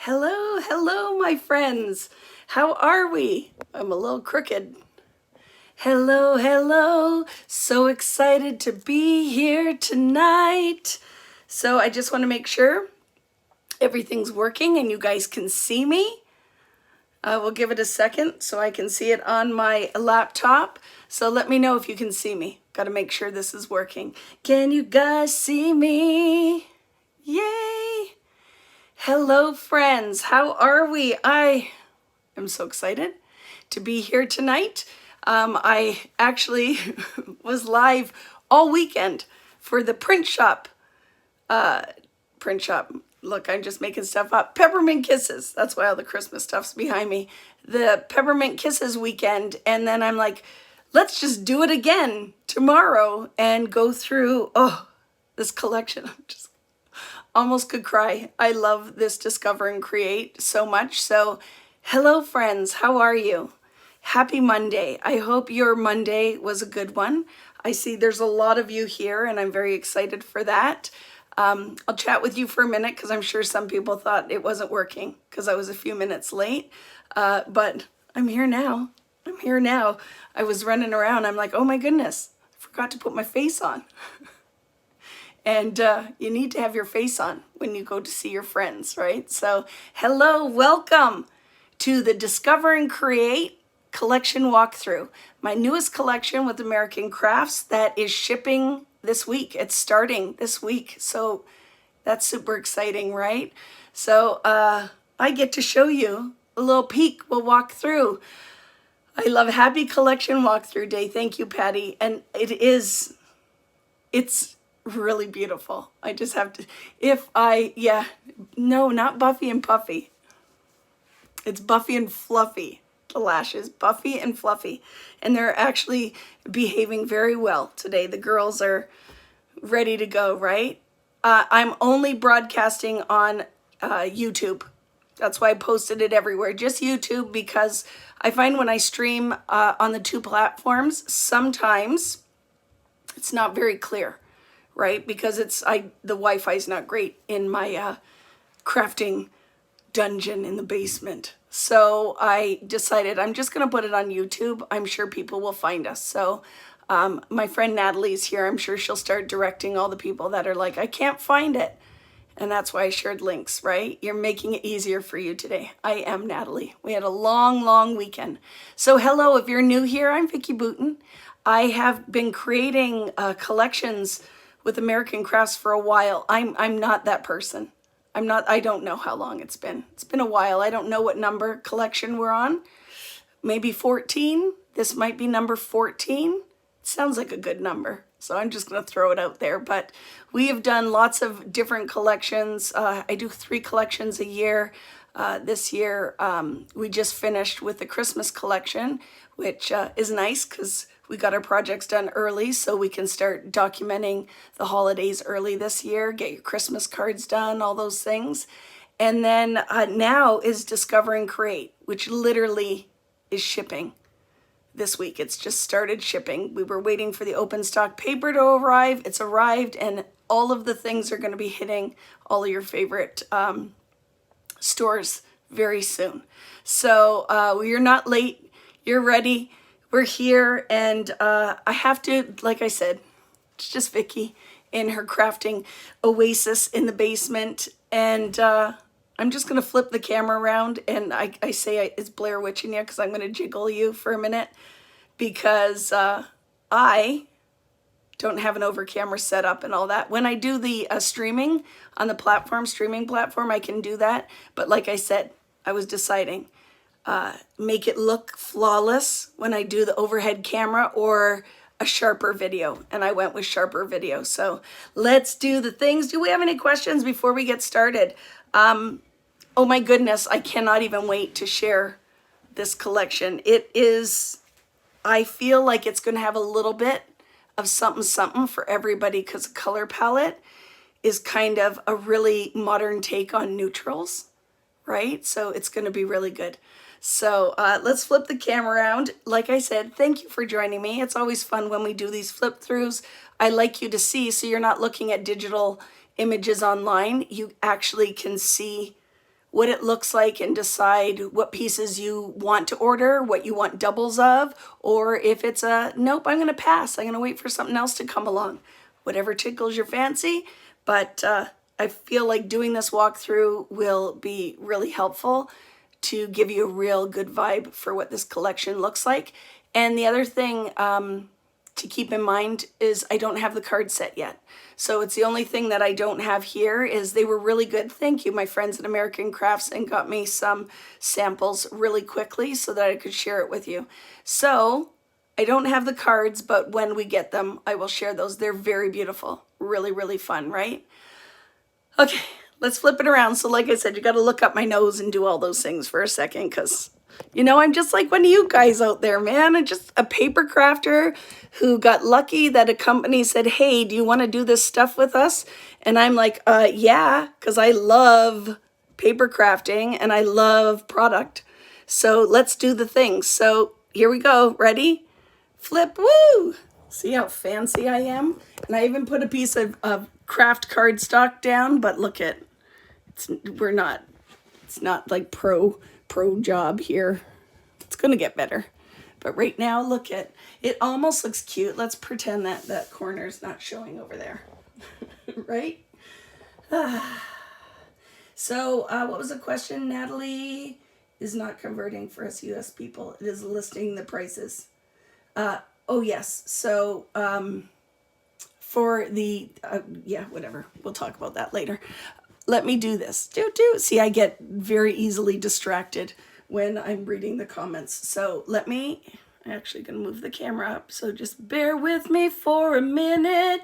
Hello, hello, my friends. How are we? I'm a little crooked. Hello, hello. So excited to be here tonight. So I just want to make sure everything's working and you guys can see me. We'll give it a second so I can see it on my laptop. So let me know if you can see me. Got to make sure this is working. Can you guys see me? Yay! Hello, friends. How are we? I am so excited to be here tonight. I actually was live all weekend for the print shop. Look, I'm just making stuff up. Peppermint Kisses. That's why all the Christmas stuff's behind me. The Peppermint Kisses weekend. And then I'm like, let's just do it again tomorrow and go through, this collection. I'm just almost could cry. I love this Discover and Create so much. So hello, friends. How are you? Happy Monday. I hope your Monday was a good one. I see there's a lot of you here and I'm very excited for that. I'll chat with you for a minute because I'm sure some people thought it wasn't working because I was a few minutes late. But I'm here now. I'm here now. I was running around. I'm like, oh my goodness, I forgot to put my face on. And you need to have your face on when you go to see your friends, right? So hello, welcome to the Discover and Create collection walkthrough. My newest collection with American Crafts that is shipping this week. It's starting this week. So that's super exciting, right? So I get to show you a little peek. We'll walk through. I love Happy Collection Walkthrough Day. Thank you, Patty. And it's really beautiful. I just have to, no, not Buffy and Puffy. It's Buffy and Fluffy. The lashes, Buffy and Fluffy. And they're actually behaving very well today. The girls are ready to go, right? I'm only broadcasting on YouTube. That's why I posted it everywhere. Just YouTube, because I find when I stream on the two platforms, sometimes it's not very clear, right? Because the Wi-Fi is not great in my crafting dungeon in the basement. So I decided I'm just going to put it on YouTube. I'm sure people will find us. So my friend Natalie's here. I'm sure she'll start directing all the people that are like, I can't find it. And that's why I shared links, right? You're making it easier for you today. I am Natalie. We had a long, long weekend. So hello, if you're new here, I'm Vicki Boutin. I have been creating collections with American Crafts for a while. I'm not that person. I don't know how long it's been. It's been a while. I don't know what number collection we're on. Maybe 14. This might be number 14. It sounds like a good number. So I'm just going to throw it out there. But we have done lots of different collections. I do 3 collections a year. This year, we just finished with the Christmas collection, which is nice because we got our projects done early so we can start documenting the holidays early this year, get your Christmas cards done, all those things. And then now is Discover and Create, which literally is shipping this week. It's just started shipping. We were waiting for the open stock paper to arrive. It's arrived, and all of the things are going to be hitting all of your favorite stores very soon. So you're not late. You're ready. We're here, and I have to, like I said, it's just Vicki in her crafting oasis in the basement, and I'm just going to flip the camera around, and I say it's Blair Witching you because I'm going to jiggle you for a minute because I don't have an over camera set up and all that. When I do the streaming on the streaming platform, I can do that, but like I said, I was deciding make it look flawless when I do the overhead camera or a sharper video, and I went with sharper video. So let's do the things. Do we have any questions before we get started? Oh my goodness, I cannot even wait to share this collection. I feel like it's going to have a little bit of something for everybody because the color palette is kind of a really modern take on neutrals, right? So it's going to be really good. So let's flip the camera around. Like I said, thank you for joining me. It's always fun when we do these flip throughs. I like you to see, so you're not looking at digital images online. You actually can see what it looks like and decide what pieces you want to order, what you want doubles of, or if it's a, nope, I'm gonna pass. I'm gonna wait for something else to come along. Whatever tickles your fancy, but I feel like doing this walkthrough will be really helpful to give you a real good vibe for what this collection looks like. And the other thing to keep in mind is I don't have the card set yet. So it's the only thing that I don't have here. Is they were really good. Thank you, my friends at American Crafts, and got me some samples really quickly so that I could share it with you. So I don't have the cards, but when we get them, I will share those. They're very beautiful. Really, really fun, right? Okay, let's flip it around. So like I said, you got to look up my nose and do all those things for a second, because, you know, I'm just like one of you guys out there, man. I'm just a paper crafter who got lucky that a company said, hey, do you want to do this stuff with us? And I'm like, yeah, because I love paper crafting and I love product. So let's do the thing. So here we go. Ready? Flip. Woo! See how fancy I am? And I even put a piece of craft cardstock down, but look at, it's not like pro job here. It's gonna get better. But right now, look at, it almost looks cute. Let's pretend that that corner's not showing over there, right? So what was the question? Natalie is not converting for us US people. It is listing the prices. Oh yes, so for the, yeah, whatever. We'll talk about that later. Let me do this. See, I get very easily distracted when I'm reading the comments. So I'm actually going to move the camera up. So just bear with me for a minute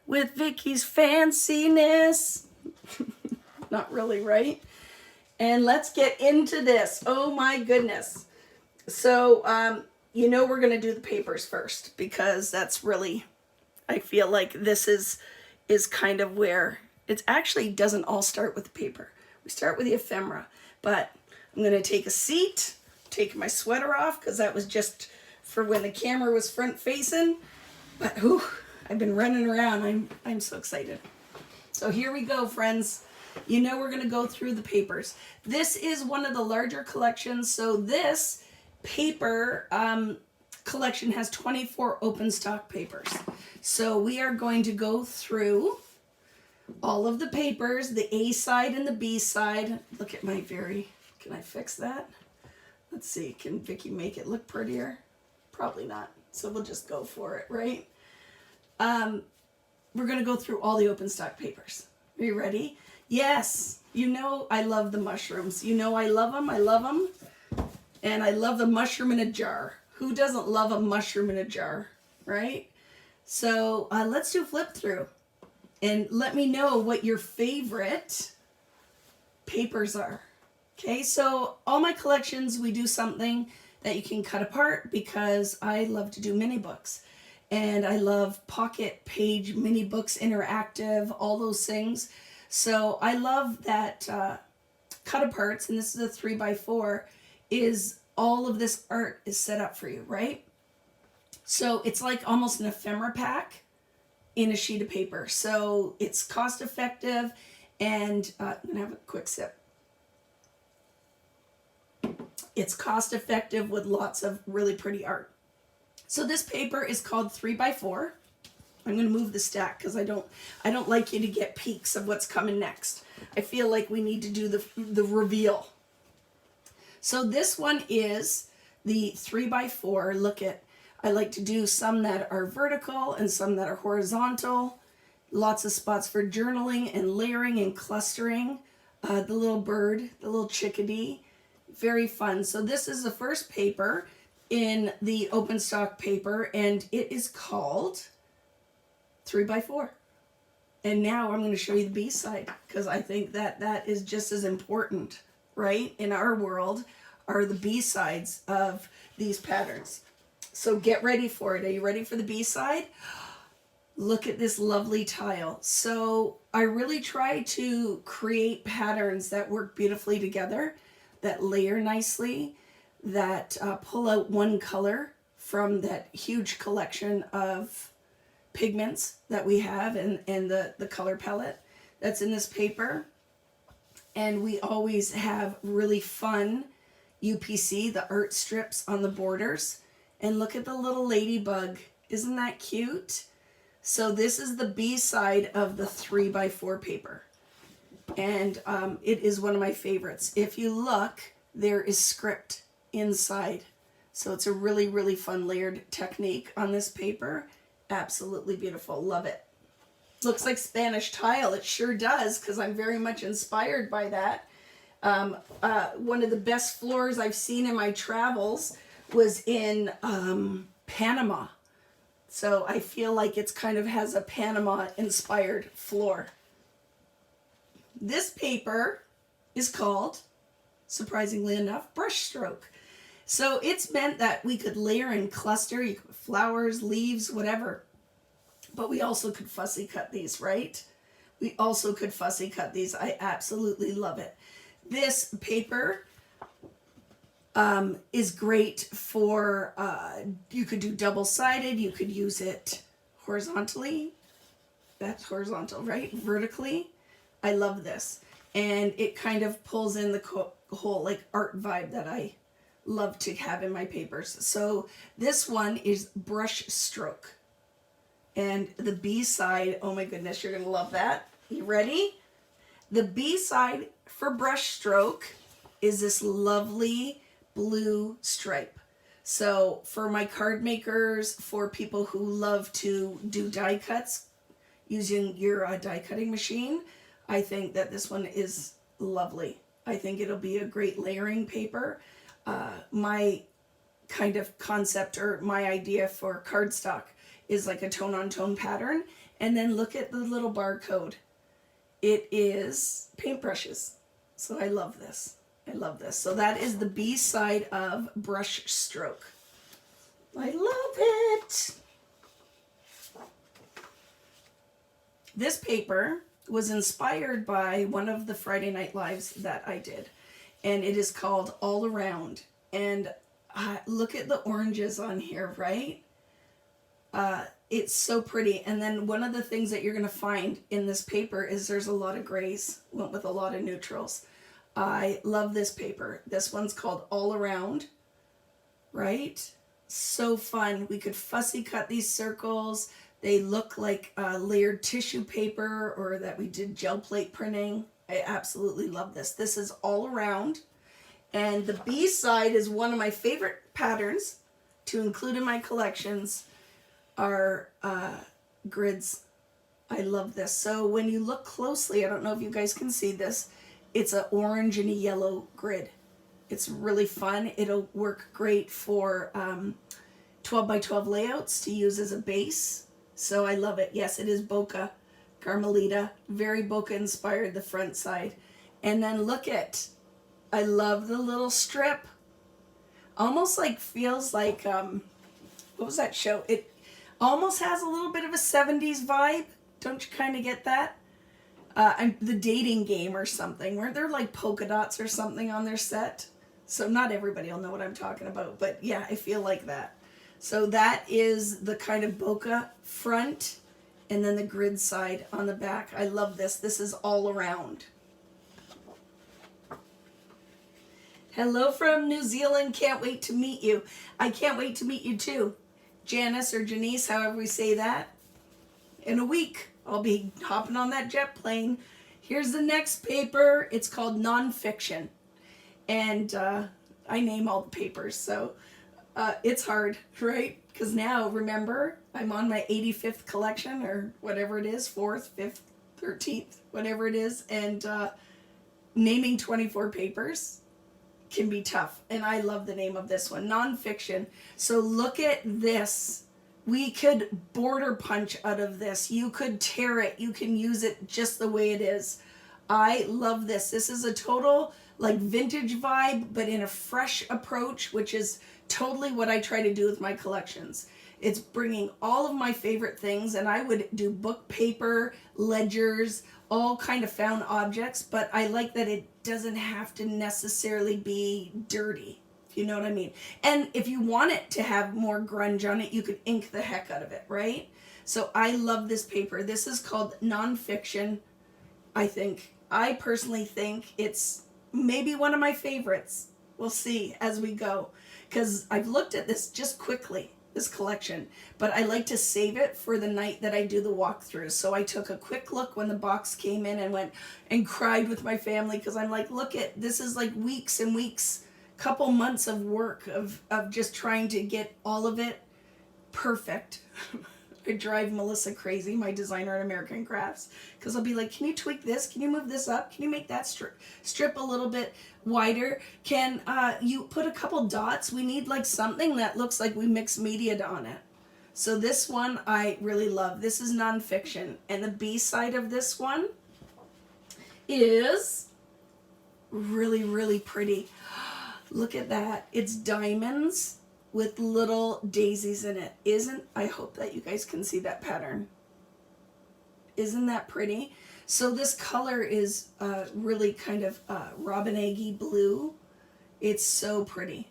with Vicki's fanciness. Not really, right? And let's get into this. Oh my goodness. So, you know, we're going to do the papers first, because that's really, I feel like this is kind of where it actually doesn't all start with the paper. We start with the ephemera, but I'm going to take a seat, take my sweater off, because that was just for when the camera was front facing. But whew, I've been running around. I'm so excited. So here we go, friends. You know, we're going to go through the papers. This is one of the larger collections. So this paper collection has 24 open stock papers. So we are going to go through all of the papers, the A side and the B side. Look at my can I fix that? Let's see, can Vicki make it look prettier? Probably not. So we'll just go for it, right? We're going to go through all the open stock papers. Are you ready? Yes. You know I love the mushrooms. You know I love them. I love them. And I love the mushroom in a jar. Who doesn't love a mushroom in a jar, right? So let's do flip through. And let me know what your favorite papers are. Okay, so all my collections, we do something that you can cut apart, because I love to do mini books. And I love pocket page mini books, interactive, all those things. So I love that cut aparts, and this is a 3x4, is all of this art is set up for you, right? So it's like almost an ephemera pack in a sheet of paper. So it's cost effective, and I'm gonna have a quick sip. It's cost effective with lots of really pretty art. So this paper is called 3x4. I'm going to move the stack because I don't like you to get peeks of what's coming next. I feel like we need to do the reveal. So this one is the 3x4. Look at, I like to do some that are vertical and some that are horizontal. Lots of spots for journaling and layering and clustering. The little bird, the little chickadee. Very fun. So this is the first paper in the open stock paper, and it is called 3x4. And now I'm going to show you the B side, because I think that is just as important, right? In our world are the B sides of these patterns. So get ready for it. Are you ready for the B side? Look at this lovely tile. So I really try to create patterns that work beautifully together, that layer nicely, that pull out one color from that huge collection of pigments that we have, and the color palette that's in this paper. And we always have really fun UPC, the art strips on the borders. And look at the little ladybug. Isn't that cute? So this is the B side of the 3x4 paper. And it is one of my favorites. If you look, there is script inside. So it's a really, really fun layered technique on this paper. Absolutely beautiful. Love it. Looks like Spanish tile. It sure does, because I'm very much inspired by that. One of the best floors I've seen in my travels was in Panama. So I feel like it's kind of has a Panama inspired floor. This paper is called, surprisingly enough, brushstroke. So it's meant that we could layer and cluster, you could put flowers, leaves, whatever. But we also could fussy cut these, right? We also could fussy cut these. I absolutely love it. This paper is great for, you could do double-sided, you could use it horizontally. That's horizontal, right? Vertically. I love this. And it kind of pulls in the whole like art vibe that I love to have in my papers. So this one is brush stroke. And the B side, oh my goodness, you're going to love that. You ready? The B side for brush stroke is this lovely blue stripe. So for my card makers, for people who love to do die cuts using your die cutting machine, I think that this one is lovely. I think it'll be a great layering paper. My kind of concept or my idea for cardstock is like a tone-on-tone pattern. And then look at the little barcode. It is paintbrushes. So I love this. I love this. So that is the B side of brush stroke. I love it. This paper was inspired by one of the Friday Night Lives that I did. And it is called All Around. And look at the oranges on here, right? It's so pretty. And then one of the things that you're going to find in this paper is there's a lot of grays, went with a lot of neutrals. I love this paper. This one's called All Around, right? So fun. We could fussy cut these circles. They look like layered tissue paper, or that we did gel plate printing. I absolutely love this. This is All Around. And the B side is one of my favorite patterns to include in my collections are grids. I love this. So when you look closely, I don't know if you guys can see this, it's an orange and a yellow grid. It's really fun. It'll work great for 12 by 12 layouts to use as a base. So I love it. Yes, it is Bokeh Carmelita. Very Bokeh inspired, the front side. And then look at, I love the little strip. Almost like feels like, what was that show? It almost has a little bit of a 70s vibe. Don't you kind of get that? The Dating Game or something. Weren't there like polka dots or something on their set? So not everybody will know what I'm talking about. But yeah, I feel like that. So that is the kind of bokeh front and then the grid side on the back. I love this. This is All Around. Hello from New Zealand. Can't wait to meet you. I can't wait to meet you too. Janice or Janice, however we say that. In a week, I'll be hopping on that jet plane. Here's the next paper. It's called Nonfiction. And I name all the papers, so it's hard, right? Because now, remember, I'm on my 85th collection, or whatever it is, 4th, 5th, 13th, whatever it is, and naming 24 papers can be tough. And I love the name of this one, Nonfiction. So look at this. We could border punch out of this. You could tear it. You can use it just the way it is. I love this. This is a total like vintage vibe, but in a fresh approach, which is totally what I try to do with my collections. It's bringing all of my favorite things, and I would do book paper, ledgers, all kind of found objects, but I like that it doesn't have to necessarily be dirty. You know what I mean? And if you want it to have more grunge on it, you could ink the heck out of it, right? So I love this paper. This is called Nonfiction. I think I personally think it's maybe one of my favorites. We'll see as we go, because I've looked at this just quickly, this collection, but I like to save it for the night that I do the walkthrough. So I took a quick look when the box came in and went and cried with my family, because I'm like, look at this, is like weeks and weeks, couple months of work of just trying to get all of it perfect. I drive Melissa crazy, my designer at American Crafts, because I'll be like, can you tweak this? Can you move this up? Can you make that strip a little bit wider? Can you put a couple dots? We need like something that looks like we mixed media on it. So this one I really love. This is nonfiction. And the B side of this one is really, really pretty. Look at that. It's diamonds with little daisies in it. I hope that you guys can see that pattern. Isn't that pretty? So this color is really kind of robin eggy blue. It's so pretty.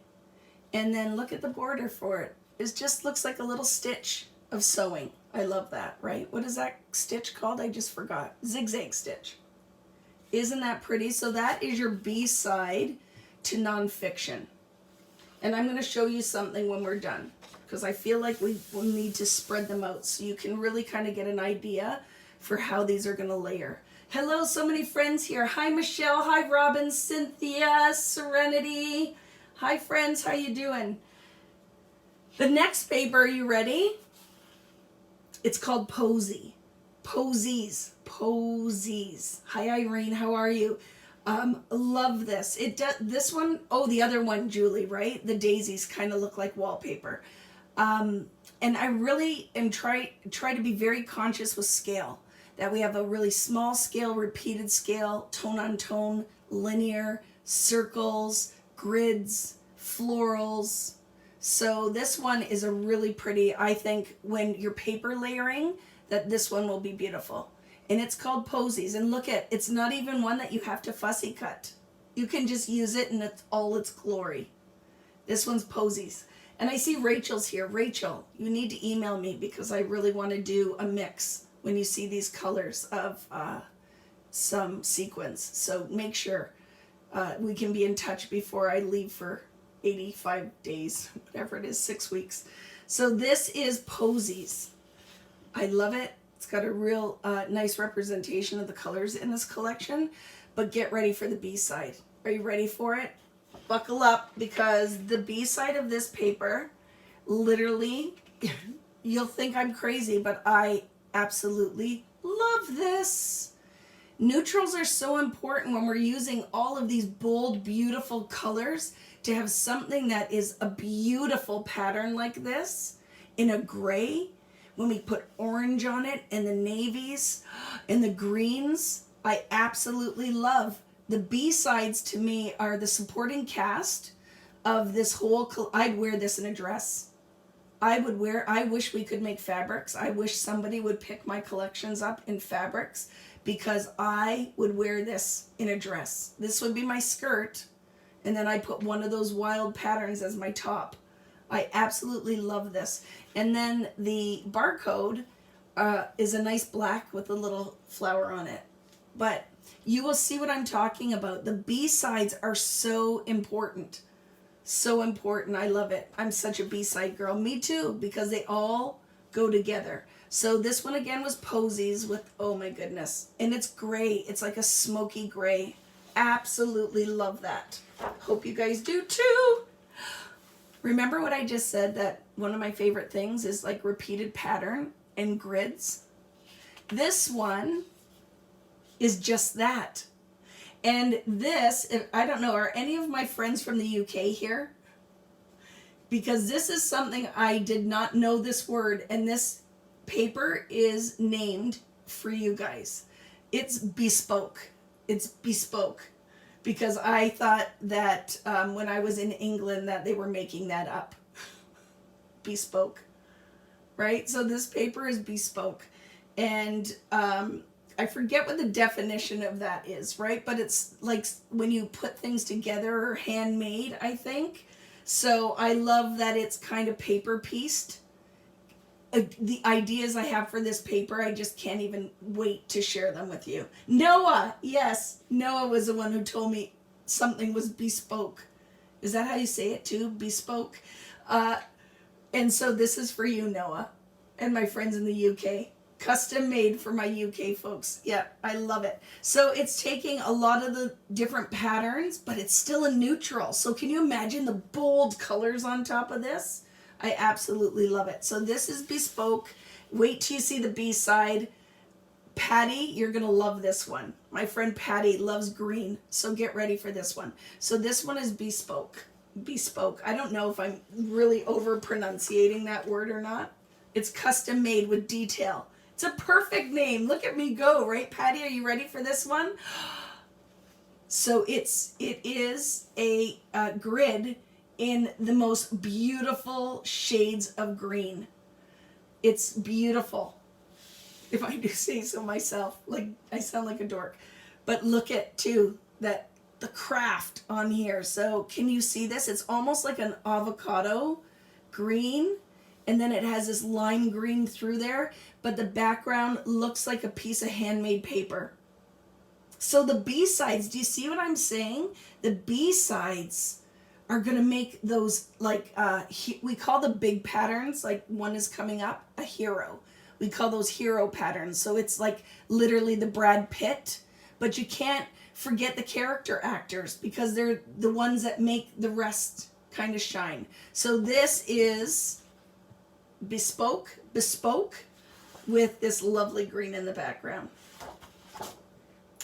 And then look at the border for it. It just looks like a little stitch of sewing. I love that, right? What is that stitch called? I just forgot. Zigzag stitch. Isn't that pretty? So that is your B side to nonfiction. And I'm going to show you something when we're done, because I feel like we will need to spread them out so you can really kind of get an idea for how these are going to layer. Hello, so many friends here. Hi, Michelle. Hi, Robin, Cynthia, Serenity. Hi, friends. How you doing? The next paper, are you ready? It's called Posy. Posies. Posies. Hi, Irene. How are you? Love this. This one, oh, the other one, Julie, right? The daisies kind of look like wallpaper. And I really am try to be very conscious with scale, that we have a really small scale, repeated scale, tone on tone, linear, circles, grids, florals. So this one is a really pretty, I think when you're paper layering, that this one will be beautiful. And it's called Posies. And look at, it's not even one that you have to fussy cut. You can just use it in all its glory. This one's Posies. And I see Rachel's here. Rachel, you need to email me, because I really want to do a mix when you see these colors of some sequins. So make sure we can be in touch before I leave for 85 days, whatever it is, 6 weeks. So this is Posies. I love it. It's got a real nice representation of the colors in this collection, but get ready for the B side. Are you ready for it? Buckle up, because the B side of this paper, literally, you'll think I'm crazy, but I absolutely love this. Neutrals are so important when we're using all of these bold, beautiful colors, to have something that is a beautiful pattern like this in a gray. When we put orange on it, and the navies and the greens, I absolutely love. The B sides to me are the supporting cast of this whole, I'd wear this in a dress. I wish we could make fabrics. I wish somebody would pick my collections up in fabrics, because I would wear this in a dress. This would be my skirt, and then I put one of those wild patterns as my top. I absolutely love this. And then the barcode is a nice black with a little flower on it. But you will see what I'm talking about. The B-sides are so important. So important. I love it. I'm such a B-side girl. Me too, because they all go together. So this one again was Posies with, oh my goodness. And it's gray. It's like a smoky gray. Absolutely love that. Hope you guys do too. Remember what I just said, that one of my favorite things is like repeated pattern and grids? This one is just that. And this, I don't know, are any of my friends from the UK here? Because this is something I did not know this word, and this paper is named for you guys. It's bespoke. It's bespoke. Because I thought that when I was in England that they were making that up. Bespoke. Right? So this paper is bespoke. And I forget what the definition of that is, right? But it's like when you put things together, or handmade, I think. So I love that it's kind of paper pieced. the ideas I have for this paper, I just can't even wait to share them with you. Noah, yes, Noah was the one who told me something was bespoke. Is that how you say it too? Bespoke? And so this is for you, Noah, and my friends in the UK. Custom made for my UK folks. Yeah, I love it. So it's taking a lot of the different patterns, but it's still a neutral. So can you imagine the bold colors on top of this? I absolutely love it. So this is bespoke. Wait till you see the B side. Patty, you're going to love this one. My friend Patty loves green, so get ready for this one. So this one is bespoke. Bespoke. I don't know if I'm really over pronunciating that word or not. It's custom made with detail. It's a perfect name. Look at me go, right, Patty? Are you ready for this one? So it is a grid in the most beautiful shades of green. It's beautiful, if I do say so myself. Like, I sound like a dork. But look at, too, that the craft on here. So can you see this? It's almost like an avocado green. And then it has this lime green through there, but the background looks like a piece of handmade paper. So the B-sides, do you see what I'm saying? The B-sides are going to make those, like, we call the big patterns, like one is coming up, a hero. We call those hero patterns. So it's like literally the Brad Pitt, but you can't forget the character actors because they're the ones that make the rest kind of shine. So this is bespoke with this lovely green in the background.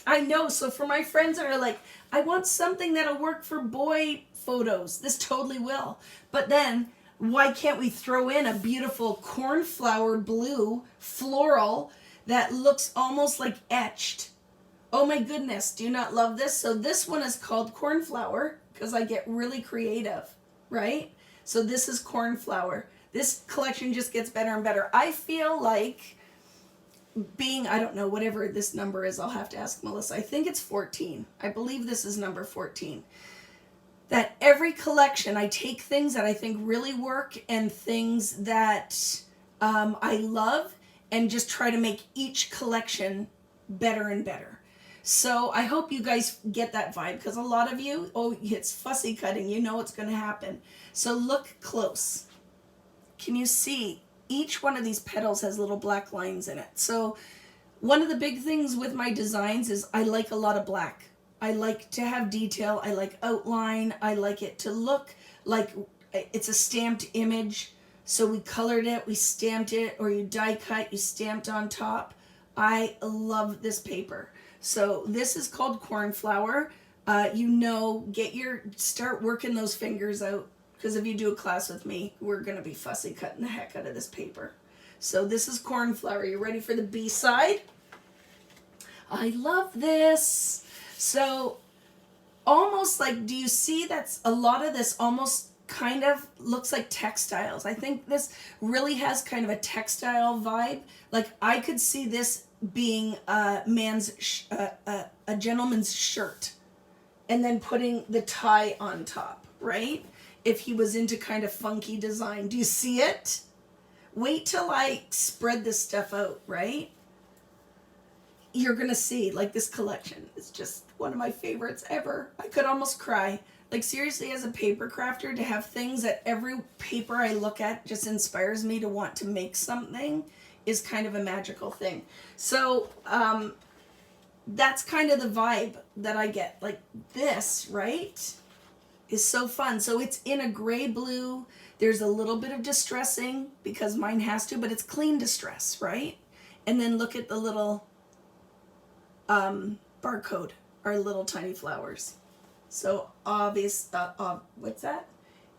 I know, so for my friends that are like, I want something that'll work for boy photos, this totally will. But then, why can't we throw in a beautiful cornflower blue floral that looks almost like etched? Oh my goodness, do you not love this? So this one is called cornflower because I get really creative, right? So this is cornflower. This collection just gets better and better. I feel like being, I don't know, whatever this number is, I'll have to ask Melissa. I think it's 14. I believe this is number 14. That every collection, I take things that I think really work and things that I love and just try to make each collection better and better. So I hope you guys get that vibe because a lot of you, oh, it's fussy cutting. You know what's going to happen. So look close. Can you see each one of these petals has little black lines in it? So one of the big things with my designs is I like a lot of black. I like to have detail. I like outline. I like it to look like it's a stamped image. So we colored it, we stamped it, or you die cut, you stamped on top. I love this paper. So this is called cornflower. Start working those fingers out. Because if you do a class with me, we're going to be fussy cutting the heck out of this paper. So this is cornflower. You ready for the B side? I love this. So almost like, do you see that's a lot of this almost kind of looks like textiles. I think this really has kind of a textile vibe. Like I could see this being a gentleman's shirt and then putting the tie on top, right? If he was into kind of funky design. Do you see it? Wait till I spread this stuff out, right? You're going to see, like, this collection is just one of my favorites ever. I could almost cry. Like, seriously, as a paper crafter, to have things that every paper I look at just inspires me to want to make something is kind of a magical thing. So, that's kind of the vibe that I get. Like, this, right? Is so fun. So it's in a gray blue. There's a little bit of distressing because mine has to, but it's clean distress, right? And then look at the little barcode, our little tiny flowers. So obvious, what's that?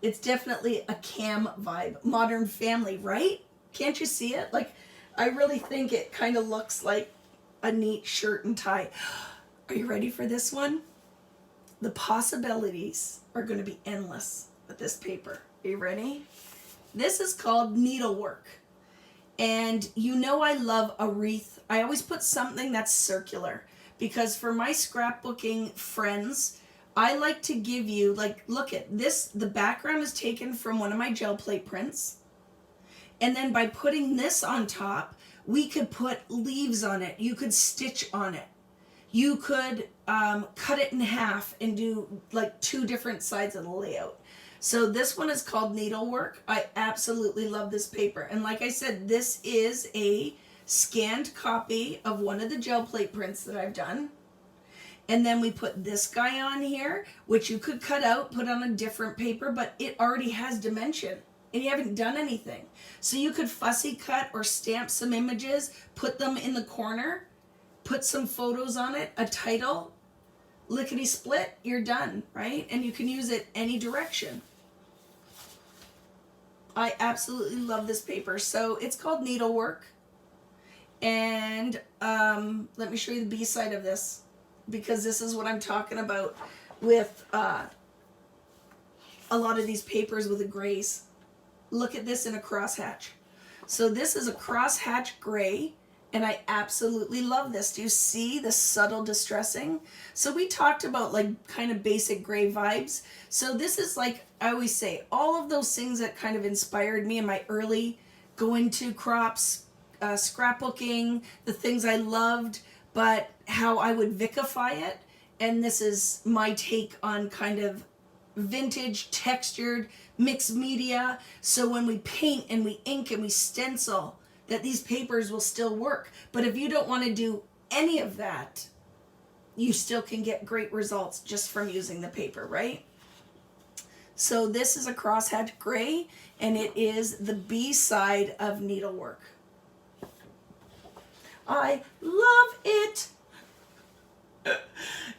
It's definitely a cam vibe, Modern Family, right? Can't you see it? Like, I really think it kind of looks like a neat shirt and tie. Are you ready for this one? The possibilities are going to be endless with this paper. Are you ready? This is called needlework. And you know I love a wreath. I always put something that's circular because for my scrapbooking friends, I like to give you, like, look at this. The background is taken from one of my gel plate prints. And then by putting this on top, we could put leaves on it. You could stitch on it. You could cut it in half and do like 2 different sides of the layout. So this one is called Needlework. I absolutely love this paper. And like I said, this is a scanned copy of one of the gel plate prints that I've done. And then we put this guy on here, which you could cut out, put on a different paper, but it already has dimension and you haven't done anything. So you could fussy cut or stamp some images, put them in the corner, put some photos on it, a title, lickety split, you're done, right? And you can use it any direction. I absolutely love this paper. So it's called Needlework. And let me show you the B side of this, because this is what I'm talking about with a lot of these papers with the grays. Look at this in a crosshatch. So this is a crosshatch gray, and I absolutely love this. Do you see the subtle distressing? So we talked about like kind of basic gray vibes. So this is like, I always say, all of those things that kind of inspired me in my early going to crops, scrapbooking, the things I loved, but how I would Vicify it. And this is my take on kind of vintage, textured, mixed media. So when we paint and we ink and we stencil, that these papers will still work. But if you don't want to do any of that, you still can get great results just from using the paper, right? So this is a crosshatch gray, and it is the B side of Needlework. I love it.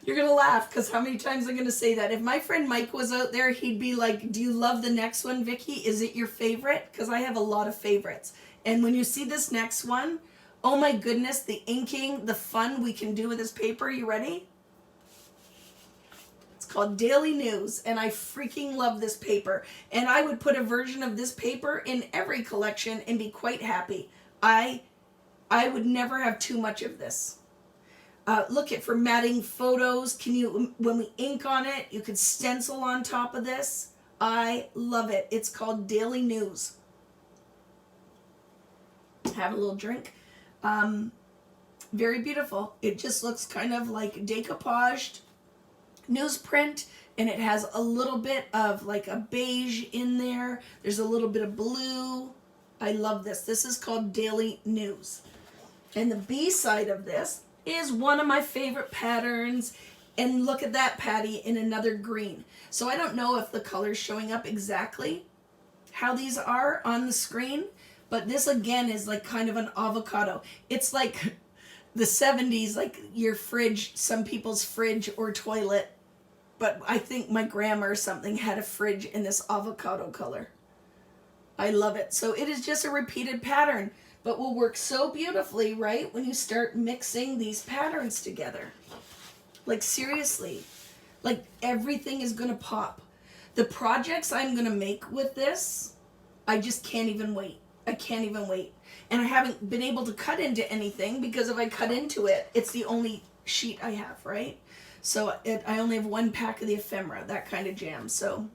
You're going to laugh because how many times I'm going to say that. If my friend Mike was out there, he'd be like, do you love the next one, Vicki? Is it your favorite? Because I have a lot of favorites. And when you see this next one, oh my goodness, the inking, the fun we can do with this paper. You ready? It's called Daily News, and I freaking love this paper. And I would put a version of this paper in every collection and be quite happy. I would never have too much of this. Look at formatting photos. When we ink on it, you could stencil on top of this. I love it. It's called Daily News. Have a little drink. Very beautiful. It just looks kind of like decoupaged newsprint, and it has a little bit of like a beige in there. There's a little bit of blue. I love this. This is called Daily News. And the B side of this is one of my favorite patterns. And look at that, Patty, in another green. So I don't know if the color's showing up exactly how these are on the screen, but this again is like kind of an avocado. It's like the 70s, like your fridge, some people's fridge or toilet. But I think my grandma or something had a fridge in this avocado color. I love it. So it is just a repeated pattern, but will work so beautifully, right? When you start mixing these patterns together. Like seriously, like everything is going to pop. The projects I'm going to make with this, I just can't even wait. I can't even wait. And I haven't been able to cut into anything because if I cut into it, it's the only sheet I have, right? So I only have 1 pack of the Ephemera, that kind of jam. So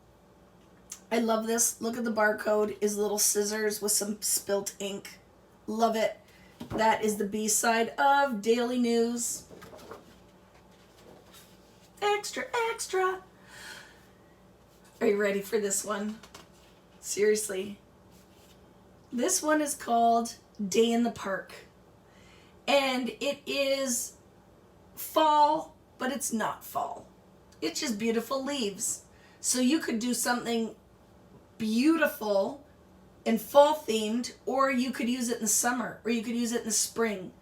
I love this. Look at the barcode, is little scissors with some spilt ink. Love it. That is the B side of Daily News. Extra, extra. Are you ready for this one? Seriously. This one is called Day in the Park. And it is fall, but it's not fall. It's just beautiful leaves. So you could do something beautiful and fall themed, or you could use it in the summer, or you could use it in the spring.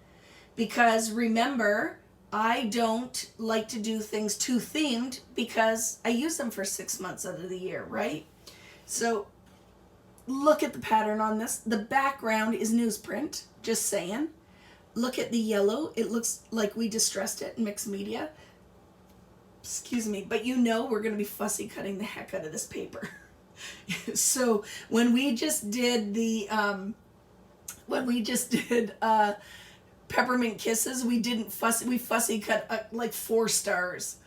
Because remember, I don't like to do things too themed because I use them for 6 months out of the year, right? So look at the pattern on this. The background is newsprint, just saying. Look at the yellow. It looks like we distressed it in mixed media. Excuse me, but you know we're going to be fussy cutting the heck out of this paper. So when we just did the Peppermint Kisses, we fussy cut like 4 stars.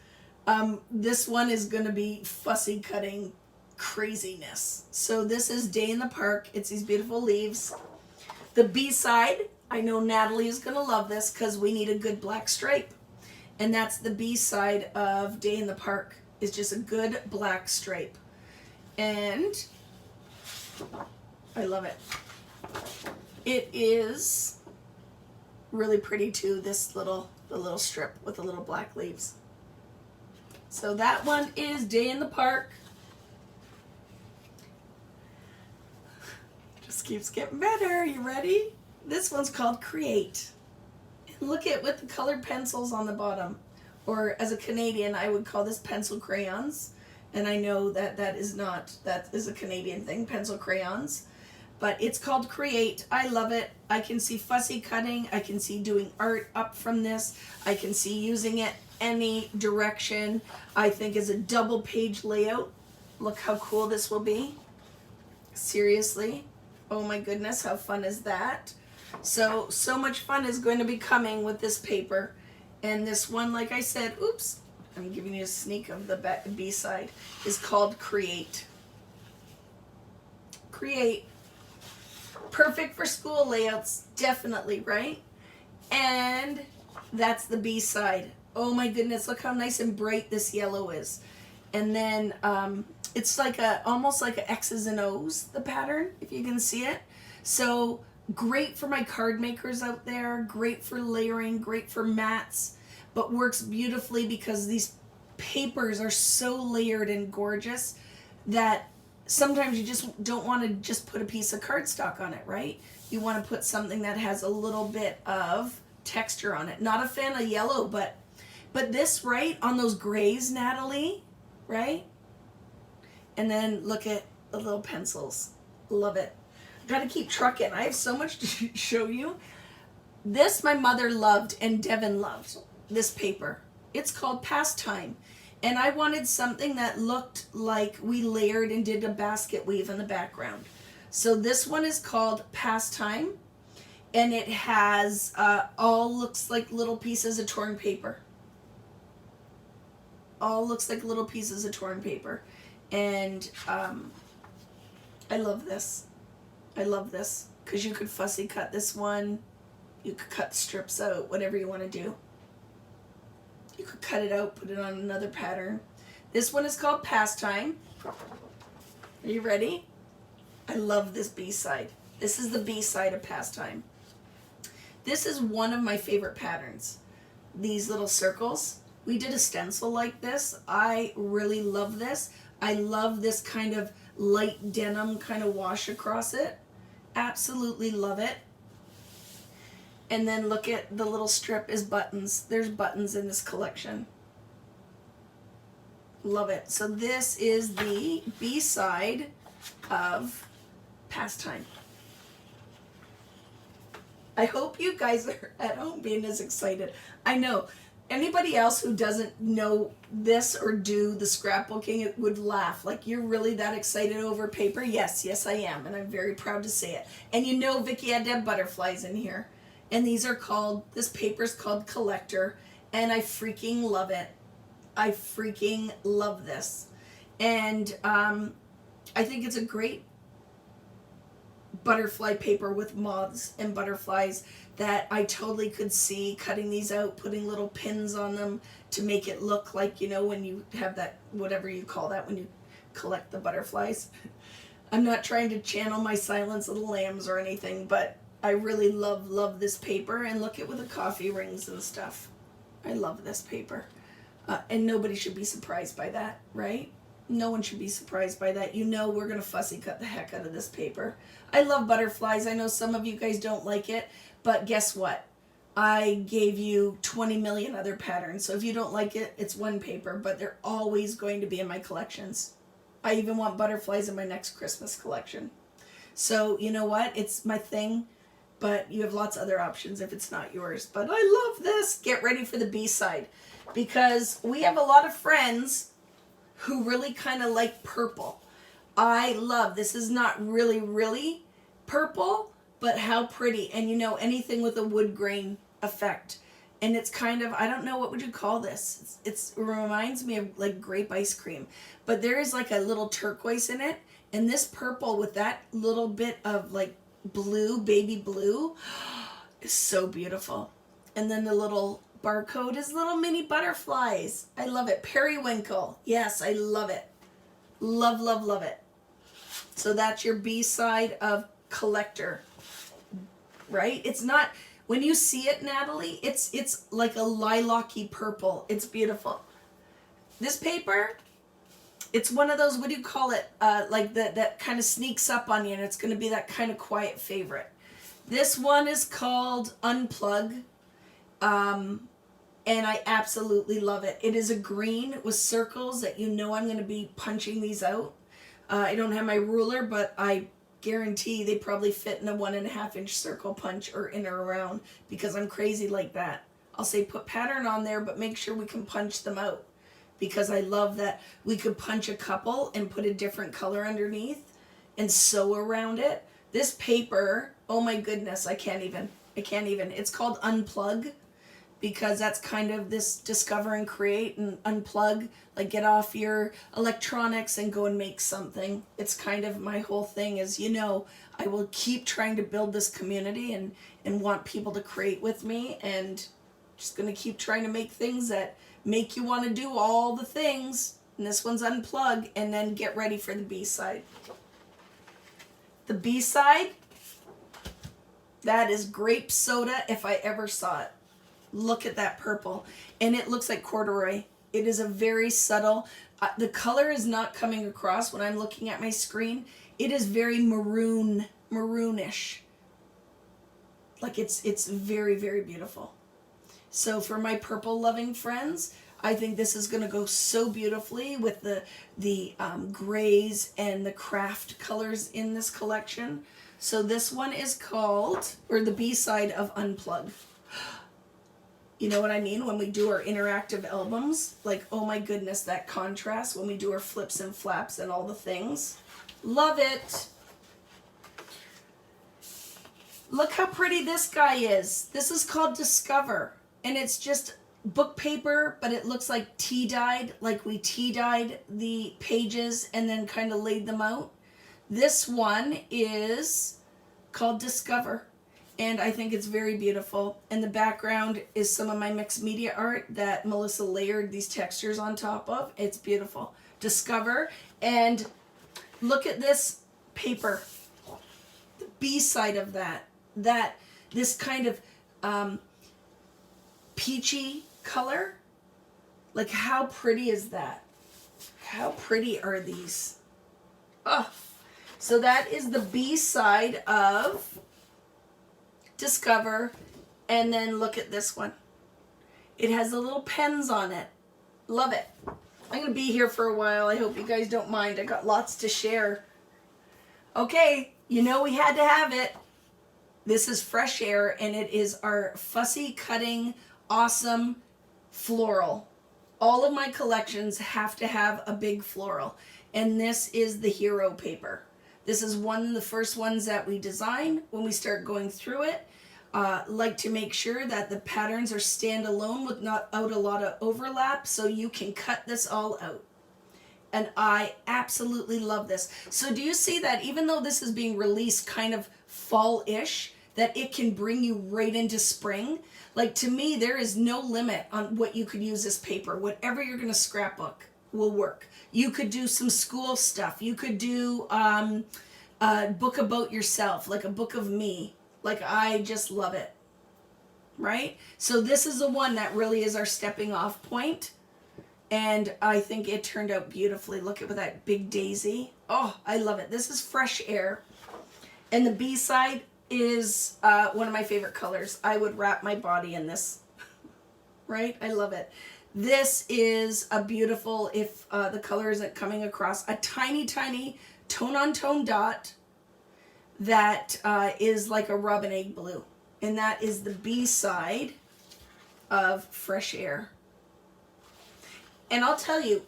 This one is going to be fussy cutting craziness. So this is Day in the Park. It's these beautiful leaves. The B-side, I know Natalie is going to love this because we need a good black stripe. And that's the B-side of Day in the Park, is just a good black stripe. And I love it. It is really pretty too, the little strip with the little black leaves. So that one is Day in the Park. Just keeps getting better. You ready? This one's called Create. And look at with the colored pencils on the bottom. Or as a Canadian, I would call this pencil crayons. And I know that is a Canadian thing, pencil crayons. But it's called Create. I love it. I can see fussy cutting. I can see doing art up from this. I can see using it any direction. I think is a double page layout. Look how cool this will be. Seriously. Oh my goodness, how fun is that? So much fun is going to be coming with this paper. And this one, like I said, oops, I'm giving you a sneak of the B-side, is called Create. Create. Perfect for school layouts, definitely, right? And that's the B-side. Oh my goodness, look how nice and bright this yellow is. And then it's like almost like a X's and O's, the pattern, if you can see it. So great for my card makers out there, great for layering, great for mats, but works beautifully because these papers are so layered and gorgeous that sometimes you just don't want to just put a piece of cardstock on it, right? You want to put something that has a little bit of texture on it. Not a fan of yellow, but this, right, on those grays, Natalie, right? And then look at the little pencils. Love it. Gotta keep trucking. I have so much to show you. This my mother loved and Devin loved, this paper. It's called Pastime. And I wanted something that looked like we layered and did a basket weave in the background. So this one is called Pastime. And it has all looks like little pieces of torn paper. All looks like little pieces of torn paper. And I love this. I love this because you could fussy cut this one. You could cut strips out, whatever you want to do. You could cut it out, put it on another pattern. This one is called Pastime. Are you ready? I love this B-side. This is the B-side of Pastime. This is one of my favorite patterns. These little circles. We did a stencil like this. I really love this. I love this kind of light denim kind of wash across it. Absolutely love it. And then look at the little strip is buttons. There's buttons in this collection. Love it. So this is the B-side of Pastime. I hope you guys are at home being as excited. I know. Anybody else who doesn't know this or do the scrapbooking would laugh. Like, you're really that excited over paper? Yes, yes I am. And I'm very proud to say it. And you know Vicki had to have butterflies in here. And these are called, this paper's called Collector. And I freaking love it. I freaking love this. And I think it's a great butterfly paper with moths and butterflies that I totally could see cutting these out, putting little pins on them to make it look like, you know, when you have that, whatever you call that, when you collect the butterflies. I'm not trying to channel my Silence of the Lambs or anything, but I really love this paper. And look at with the coffee rings and stuff. I love this paper. And nobody should be surprised by that, right? No one should be surprised by that. You know we're going to fussy cut the heck out of this paper. I love butterflies. I know some of you guys don't like it, but guess what? I gave you 20 million other patterns. So if you don't like it, it's one paper, but they're always going to be in my collections. I even want butterflies in my next Christmas collection. So you know what? It's my thing, but you have lots of other options if it's not yours. But I love this. Get ready for the B-side because we have a lot of friends who really kind of like purple. I love, this is not really purple, but how pretty. And you know, anything with a wood grain effect And it's kind of, I don't know, what would you call this? It reminds me of like grape ice cream. But there is like a little turquoise in it. And this purple with that little bit of like blue, baby blue, is so beautiful. And then the little barcode is little mini butterflies. I love it. Periwinkle. Yes, I love it. Love, love, love it. So that's your B-side of Collector. Right? It's not, when you see it, Natalie, it's like a lilac-y purple. It's beautiful. This paper, it's one of those, what do you call it? Like that kind of sneaks up on you, and it's going to be that kind of quiet favorite. This one is called Unplug. And I absolutely love it. It is a green with circles that you know I'm going to be punching these out. I don't have my ruler, but I guarantee they probably fit in a 1.5 inch circle punch or in or around, because I'm crazy like that. I'll say put pattern on there, but make sure we can punch them out, because I love that we could punch a couple and put a different color underneath and sew around it. This paper, oh my goodness, I can't even. It's called Unplug, because that's kind of this discover and create and unplug, like get off your electronics and go and make something. It's kind of my whole thing is, you know, I will keep trying to build this community and want people to create with me, and just going to keep trying to make things that make you want to do all the things. And this one's Unplug, and then get ready for the B-side. The B-side, that is grape soda if I ever saw it. Look at that purple. And it looks like corduroy. It is a very subtle, the color is not coming across when I'm looking at my screen. It is very maroonish. Like it's very, very beautiful. So for my purple loving friends, I think this is going to go so beautifully with the grays and the craft colors in this collection. So this one is called, or the B-side of Unplug. You know what I mean? When we do our interactive albums, like, oh my goodness, that contrast when we do our flips and flaps and all the things. Love it. Look how pretty this guy is. This is called Discover. And it's just book paper, but it looks like tea-dyed, like we tea-dyed the pages and then kind of laid them out. This one is called Discover. And I think it's very beautiful. And the background is some of my mixed media art that Melissa layered these textures on top of. It's beautiful. Discover. And look at this paper. The B-side of that. This kind of peachy color. Like, how pretty is that? How pretty are these? Oh. So that is the B-side of Discover. And then look at this one. It has the little pens on it. Love it. I'm going to be here for a while. I hope you guys don't mind. I got lots to share. Okay, you know we had to have it. This is Fresh Air, and it is our fussy cutting, awesome floral. All of my collections have to have a big floral, and this is the hero paper. This is one of the first ones that we design when we start going through it. Like to make sure that the patterns are standalone with not out a lot of overlap, so you can cut this all out. And I absolutely love this. So do you see that even though this is being released kind of fall-ish, that it can bring you right into spring? Like, to me, there is no limit on what you could use this paper. Whatever you're going to scrapbook will work. You could do some school stuff. You could do a book about yourself, like a book of me. Like, I just love it. Right? So this is the one that really is our stepping off point. And I think it turned out beautifully. Look at that big daisy. Oh, I love it. This is Fresh Air. And the B-side is one of my favorite colors. I would wrap my body in this. Right? I love it. This is a beautiful, if the color isn't coming across, a tiny, tiny tone-on-tone dot that is like a robin egg blue. And that is the B-side of Fresh Air. And I'll tell you,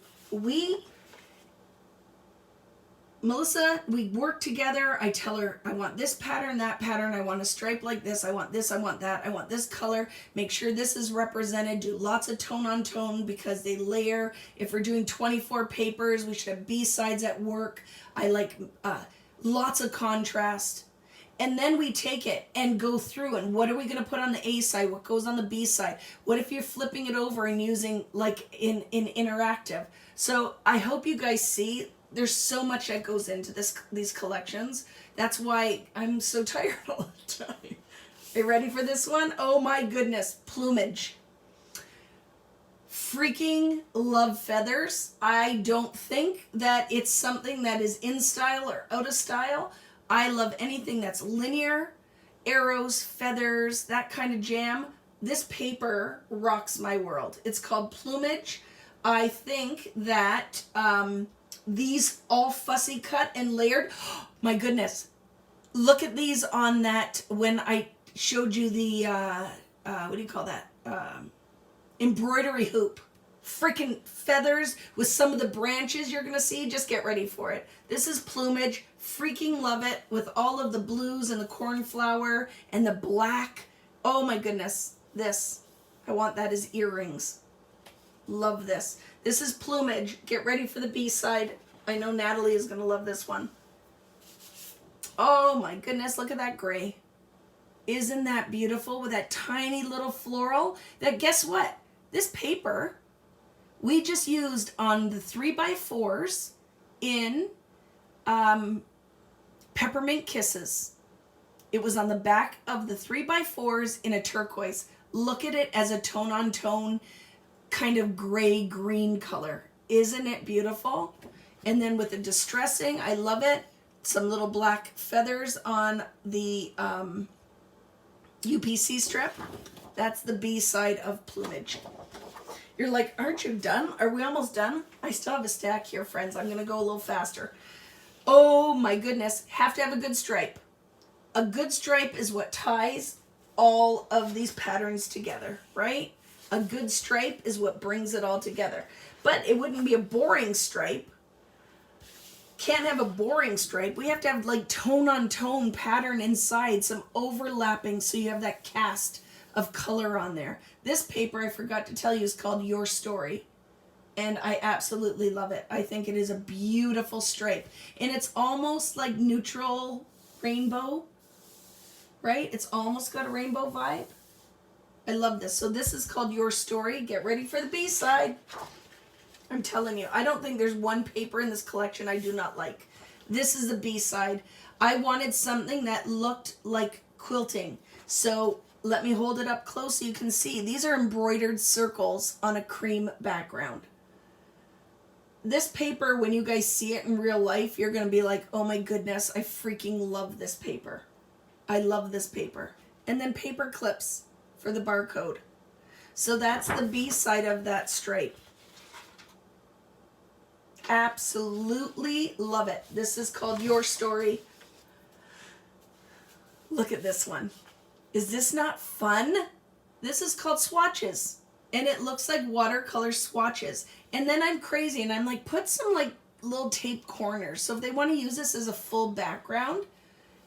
Melissa, we work together. I tell her, I want this pattern, that pattern. I want a stripe like this. I want this, I want that. I want this color. Make sure this is represented. Do lots of tone on tone because they layer. If we're doing 24 papers, we should have B-sides at work. I like lots of contrast. And then we take it and go through, and what are we going to put on the A side? What goes on the B side? What if you're flipping it over and using like in interactive? So I hope you guys see there's so much that goes into these collections. That's why I'm so tired all the time. Are you ready for this one? Oh my goodness, plumage. Freaking love feathers. I don't think that it's something that is in style or out of style. I love anything that's linear, arrows, feathers, that kind of jam. This paper rocks my world. It's called plumage. I think that these all fussy cut and layered, oh, my goodness. Look at these on that, when I showed you the, what do you call that? Embroidery hoop. Freaking feathers with some of the branches you're going to see. Just get ready for it. This is plumage. Freaking love it with all of the blues and the cornflower and the black. Oh my goodness. This. I want that as earrings. Love this. This is plumage. Get ready for the B-side. I know Natalie is going to love this one. Oh my goodness. Look at that gray. Isn't that beautiful with that tiny little floral? That, guess what? This paper we just used on the 3x4s in Peppermint Kisses. It was on the back of the 3x4s in a turquoise. Look at it as a tone on tone kind of gray green color. Isn't it beautiful? And then with the distressing, I love it. Some little black feathers on the UPC strip. That's the B side of plumage. You're like, aren't you done? Are we almost done? I still have a stack here, friends. I'm going to go a little faster. Oh my goodness. Have to have a good stripe. A good stripe is what ties all of these patterns together, right? A good stripe is what brings it all together. But it wouldn't be a boring stripe. Can't have a boring stripe. We have to have like tone on tone pattern inside, some overlapping so you have that cast of color on there. This paper, I forgot to tell you, is called Your Story. And I absolutely love it. I think it is a beautiful stripe. And it's almost like neutral rainbow, right? It's almost got a rainbow vibe. I love this. So this is called Your Story. Get ready for the B-side. I'm telling you, I don't think there's one paper in this collection I do not like. This is the B-side. I wanted something that looked like quilting. So let me hold it up close so you can see. These are embroidered circles on a cream background. This paper, when you guys see it in real life, you're going to be like, oh my goodness, I freaking love this paper. I love this paper. And then paper clips for the barcode. So that's the B side of that stripe. Absolutely love it. This is called Your Story. Look at this one. Is this not fun? This is called swatches. And it looks like watercolor swatches. And then I'm crazy and I'm like, put some like little tape corners. So if they want to use this as a full background,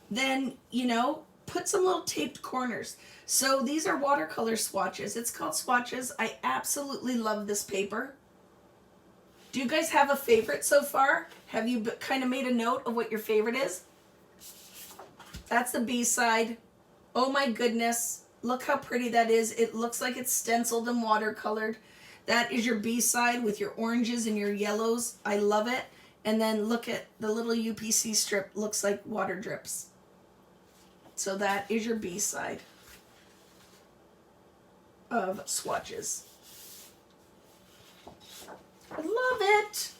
then, you know, put some little taped corners. So these are watercolor swatches. It's called swatches. I absolutely love this paper. Do you guys have a favorite so far? Have you kind of made a note of what your favorite is? That's the B side. Oh my goodness. Look how pretty that is. It looks like it's stenciled and watercolored. That is your B side with your oranges and your yellows. I love it. And then look at the little UPC strip. Looks like water drips. So that is your B side of swatches. I love it.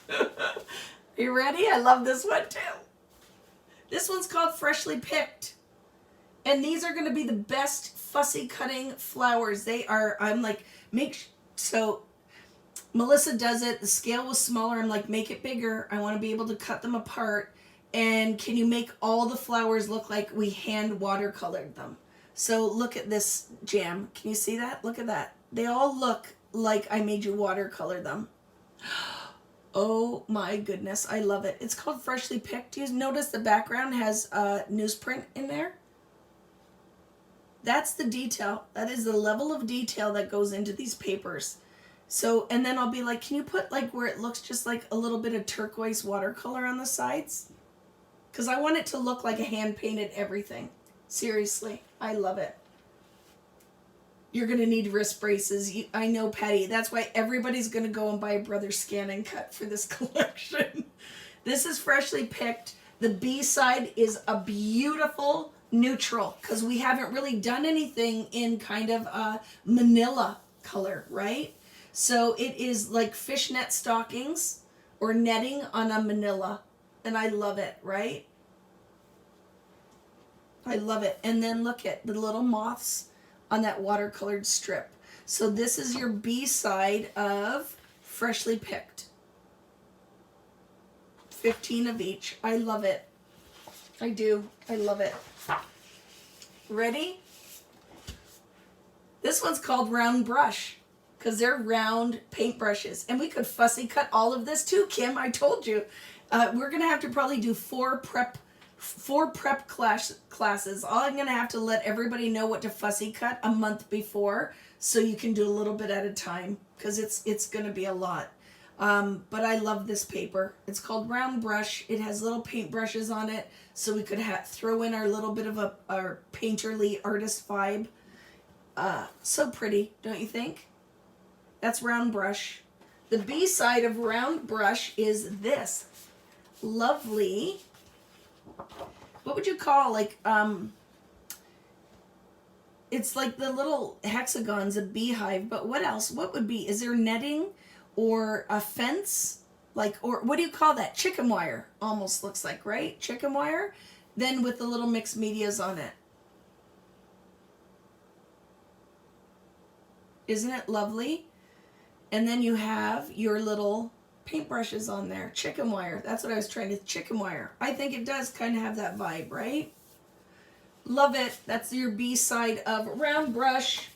Are you ready? I love this one too. This one's called Freshly Picked. And these are going to be the best fussy cutting flowers. They are, I'm like, so Melissa does it. The scale was smaller. I'm like, make it bigger. I want to be able to cut them apart. And can you make all the flowers look like we hand watercolored them? So look at this jam. Can you see that? Look at that. They all look like I made you watercolor them. Oh my goodness, I love it. It's called Freshly Picked. You notice the background has newsprint in there? That's the detail. That is the level of detail that goes into these papers. So, and then I'll be like, can you put like where it looks just like a little bit of turquoise watercolor on the sides? Because I want it to look like a hand-painted everything. Seriously, I love it. You're going to need wrist braces. I know, Patty. That's why everybody's going to go and buy a Brother Scan and Cut for this collection. This is Freshly Picked. The B side is a beautiful neutral because we haven't really done anything in kind of a manila color, right? So it is like fishnet stockings or netting on a manila. And I love it, right? I love it. And then look at the little moths on that watercolored strip. So this is your B side of Freshly Picked. 15 of each. I love it. I do. I love it. Ready? This one's called Round Brush because they're round paintbrushes. And we could fussy cut all of this too, Kim. I told you. We're going to have to probably do four prep classes. I'm going to have to let everybody know what to fussy cut a month before so you can do a little bit at a time because it's going to be a lot. But I love this paper. It's called Round Brush. It has little paint brushes on it so we could throw in our little bit of our painterly artist vibe. So pretty, don't you think? That's Round Brush. The B side of Round Brush is this lovely, what would you call, like, it's like the little hexagons, a beehive, but what else? What would be, is there netting or a fence? Like, or what do you call that? Chicken wire, almost looks like, right? Chicken wire, then with the little mixed medias on it. Isn't it lovely? And then you have your little paintbrushes on there. Chicken wire. That's what I was trying to, chicken wire. I think it does kind of have that vibe, right? Love it. That's your B side of Round Brush.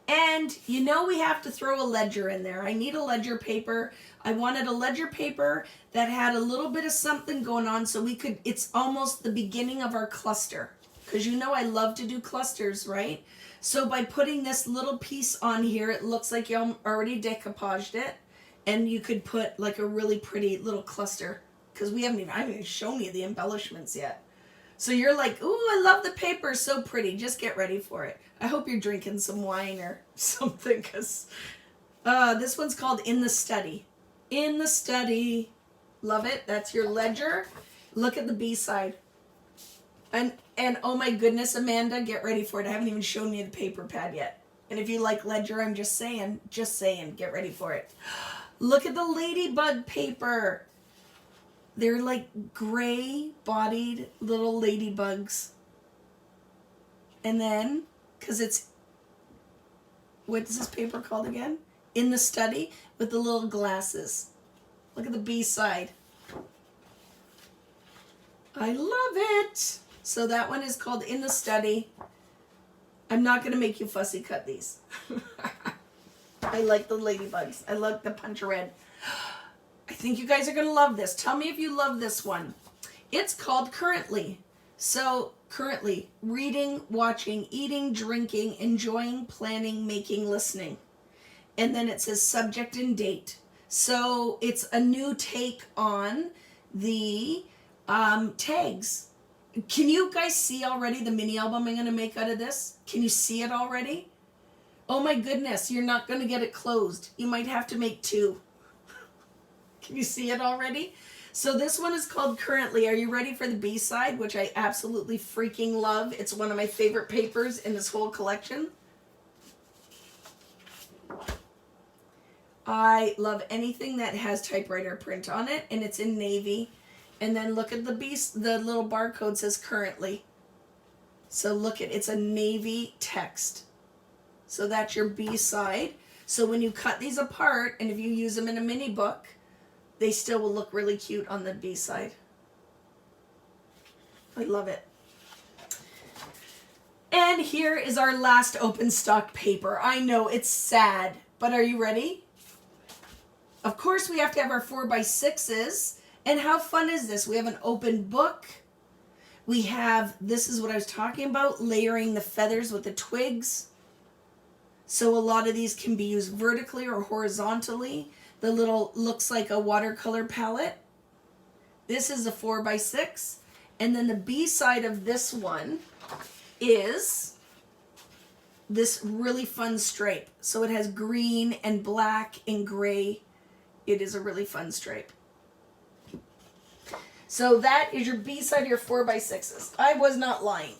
And you know we have to throw a ledger in there. I need a ledger paper. I wanted a ledger paper that had a little bit of something going on so we could, it's almost the beginning of our cluster. Because you know I love to do clusters, right? So by putting this little piece on here, it looks like you already decoupaged it. And you could put like a really pretty little cluster. Because I haven't even shown you the embellishments yet. So you're like, ooh, I love the paper, so pretty. Just get ready for it. I hope you're drinking some wine or something, because this one's called In the Study. In the Study. Love it. That's your ledger. Look at the B side. And oh my goodness, Amanda, get ready for it. I haven't even shown you the paper pad yet. And if you like ledger, I'm just saying, get ready for it. Look at the ladybug paper. They're like gray-bodied little ladybugs. And then, because it's, what is this paper called again? In the Study with the little glasses. Look at the B side. I love it. So that one is called In the Study. I'm not going to make you fussy cut these. I like the ladybugs. I like the punch red. I think you guys are going to love this. Tell me if you love this one. It's called Currently. So, currently, reading, watching, eating, drinking, enjoying, planning, making, listening. And then it says subject and date. So, it's a new take on the tags. Can you guys see already the mini album I'm going to make out of this? Can you see it already? Oh my goodness, you're not going to get it closed. You might have to make two. Can you see it already? So this one is called Currently. Are you ready for the B side, which I absolutely freaking love? It's one of my favorite papers in this whole collection. I love anything that has typewriter print on it, and it's in navy. And then look at the little barcode says Currently. So look at, it's a navy text. So that's your B side. So when you cut these apart, and if you use them in a mini book, they still will look really cute on the B side. I love it. And here is our last open stock paper. I know it's sad, but are you ready? Of course, we have to have our 4x6s. And how fun is this? We have an open book. We have, this is what I was talking about, layering the feathers with the twigs. So a lot of these can be used vertically or horizontally. The little, looks like a watercolor palette. This is a 4x6. And then the B side of this one is this really fun stripe. So it has green and black and gray. It is a really fun stripe. So that is your B side of your 4x6s. I was not lying.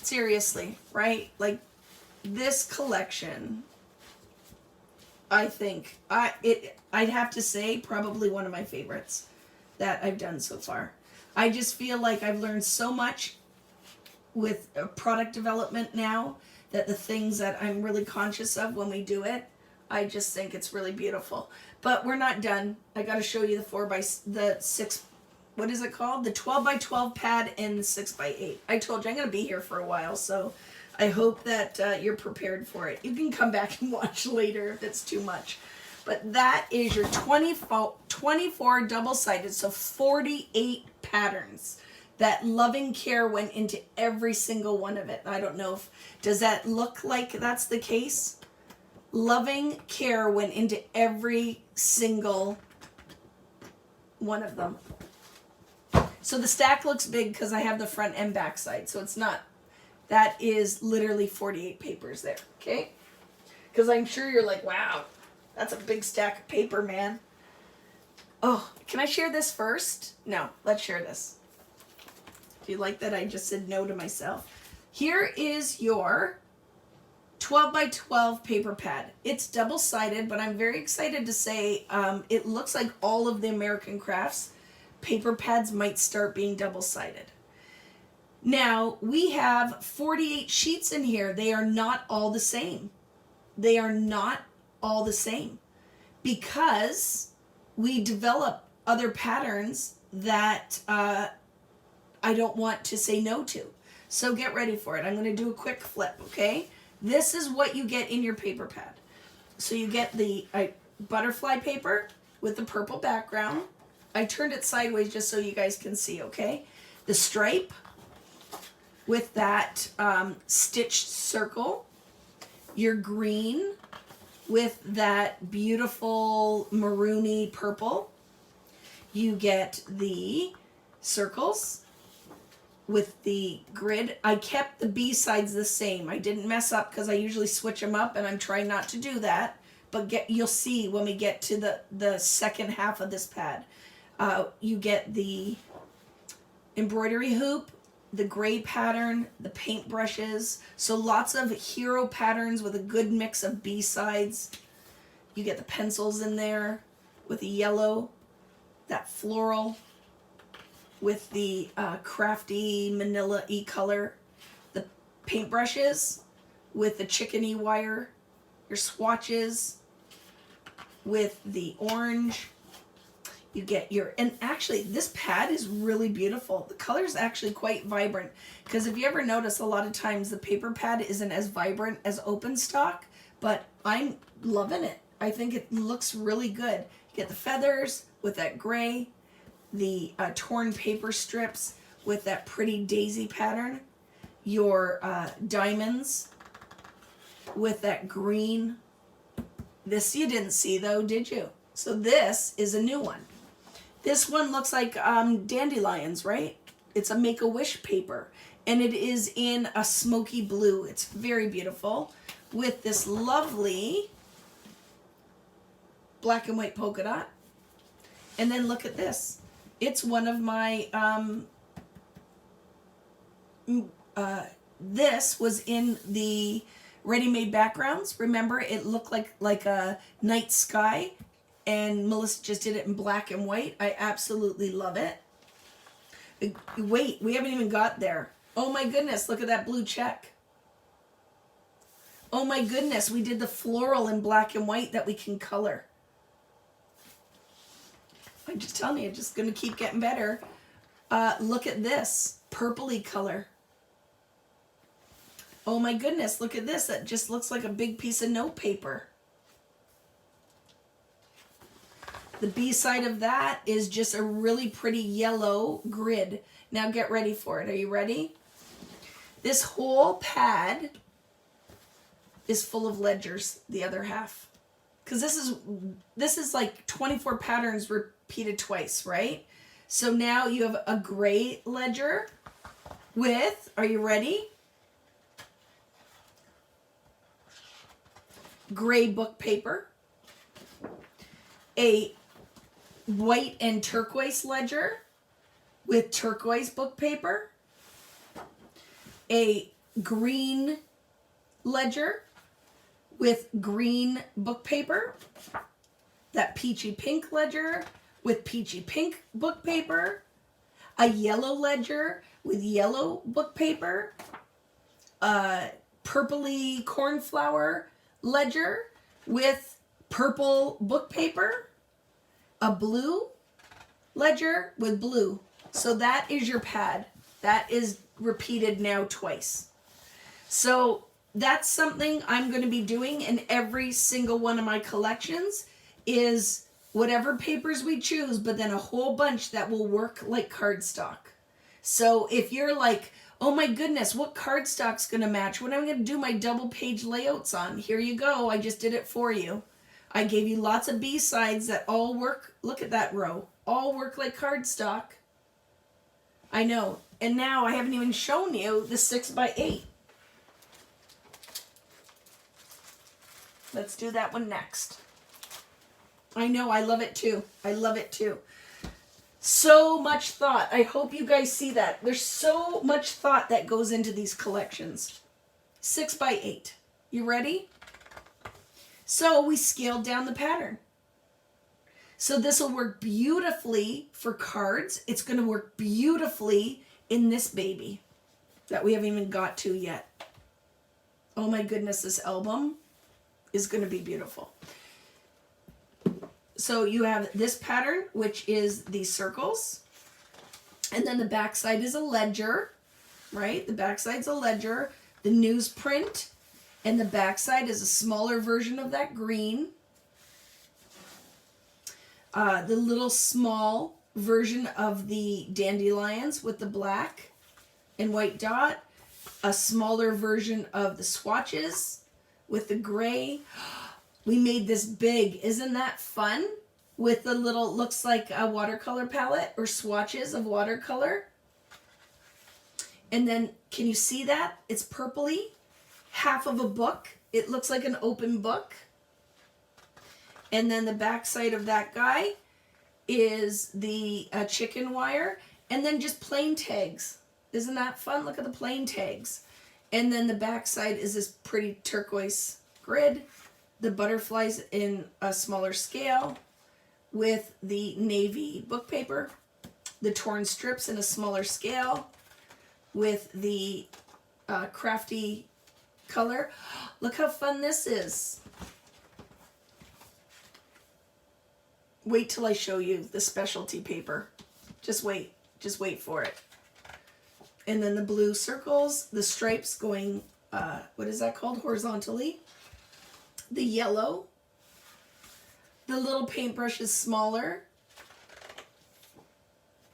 Seriously, right? Like this collection, I think I'd have to say probably one of my favorites that I've done so far. I just feel like I've learned so much with product development now that the things that I'm really conscious of when we do it, I just think it's really beautiful. But we're not done. I got to show you the 6, what is it called? The 12x12 pad and the 6x8. I told you I'm going to be here for a while, so I hope that you're prepared for it. You can come back and watch later if it's too much. But that is your 24 double-sided, so 48 patterns. That loving care went into every single one of it. I don't know if, does that look like that's the case? Loving care went into every single one of them. So the stack looks big because I have the front and back side. So it's not, that is literally 48 papers there, okay? Because I'm sure you're like, wow, that's a big stack of paper, man. Oh, can I share this first? No, let's share this. Do you like that I just said no to myself? Here is your 12x12 paper pad. It's double-sided, but I'm very excited to say it looks like all of the American Crafts paper pads might start being double-sided. Now, we have 48 sheets in here. They are not all the same. They are not all the same because we develop other patterns that I don't want to say no to. So get ready for it. I'm going to do a quick flip, okay? This is what you get in your paper pad. So you get the butterfly paper with the purple background. I turned it sideways just so you guys can see, okay? The stripe with that stitched circle. Your green with that beautiful maroony purple. You get the circles with the grid. I kept the B sides the same. I didn't mess up because I usually switch them up and I'm trying not to do that. But you'll see when we get to the second half of this pad. You get the embroidery hoop, the gray pattern, the paint brushes. So lots of hero patterns with a good mix of B sides. You get the pencils in there with the yellow, that floral, with the crafty manila e-color, the paintbrushes with the chickeny wire, your swatches with the orange. You get your, and actually this pad is really beautiful. The color is actually quite vibrant because if you ever notice, a lot of times the paper pad isn't as vibrant as open stock, but I'm loving it. I think it looks really good. You get the feathers with that gray, the torn paper strips with that pretty daisy pattern, your diamonds with that green. This you didn't see though, did you? So this is a new one. This one looks like dandelions, right? It's a Make-A-Wish paper, and it is in a smoky blue. It's very beautiful with this lovely black and white polka dot. And then look at this. It's one of my, this was in the ready-made backgrounds. Remember, it looked like a night sky, and Melissa just did it in black and white. I absolutely love it. Wait, we haven't even got there. Oh my goodness, look at that blue check. Oh my goodness, we did the floral in black and white that we can color. I'm just telling you, it's just going to keep getting better. Look at this purpley color. Oh my goodness, look at this. That just looks like a big piece of note paper. The B side of that is just a really pretty yellow grid. Now get ready for it. Are you ready? This whole pad is full of ledgers, the other half. Because this is like 24 patterns repeated twice, right? So now you have a gray ledger with, are you ready? Gray book paper. A white and turquoise ledger with turquoise book paper. A green ledger with green book paper. That peachy pink ledger with peachy pink book paper. A yellow ledger with yellow book paper. A purpley cornflower ledger with purple book paper. A blue ledger with blue. So that is your pad. That is repeated now twice. So that's something I'm going to be doing in every single one of my collections, is whatever papers we choose, but then a whole bunch that will work like cardstock. So if you're like, oh my goodness, what cardstock's going to match? What am I going to do my double page layouts on? Here you go. I just did it for you. I gave you lots of B-sides that all work. Look at that row. All work like cardstock. I know. And now I haven't even shown you the 6x8. Let's do that one next. I know, I love it too. I love it too. So much thought. I hope you guys see that. There's so much thought that goes into these collections. 6x8. You ready? So we scaled down the pattern. So this will work beautifully for cards. It's going to work beautifully in this baby that we haven't even got to yet. Oh my goodness, this album is going to be beautiful. So you have this pattern, which is the circles. And then the back side is a ledger, right? The back side's a ledger. The newsprint. And the back side is a smaller version of that green. The little small version of the dandelions with the black and white dot. A smaller version of the swatches with the gray. We made this big. Isn't that fun? With the little, looks like a watercolor palette or swatches of watercolor. And then, can you see that? It's purpley. Half of a book. It looks like an open book. And then the back side of that guy is the chicken wire. And then just plain tags. Isn't that fun? Look at the plain tags. And then the back side is this pretty turquoise grid. The butterflies in a smaller scale with the navy book paper. The torn strips in a smaller scale with the crafty color. Look how fun this is. Wait till I show you the specialty paper. Just wait for it. And then the blue circles, the stripes going, what is that called? Horizontally. The yellow. The little paintbrush is smaller.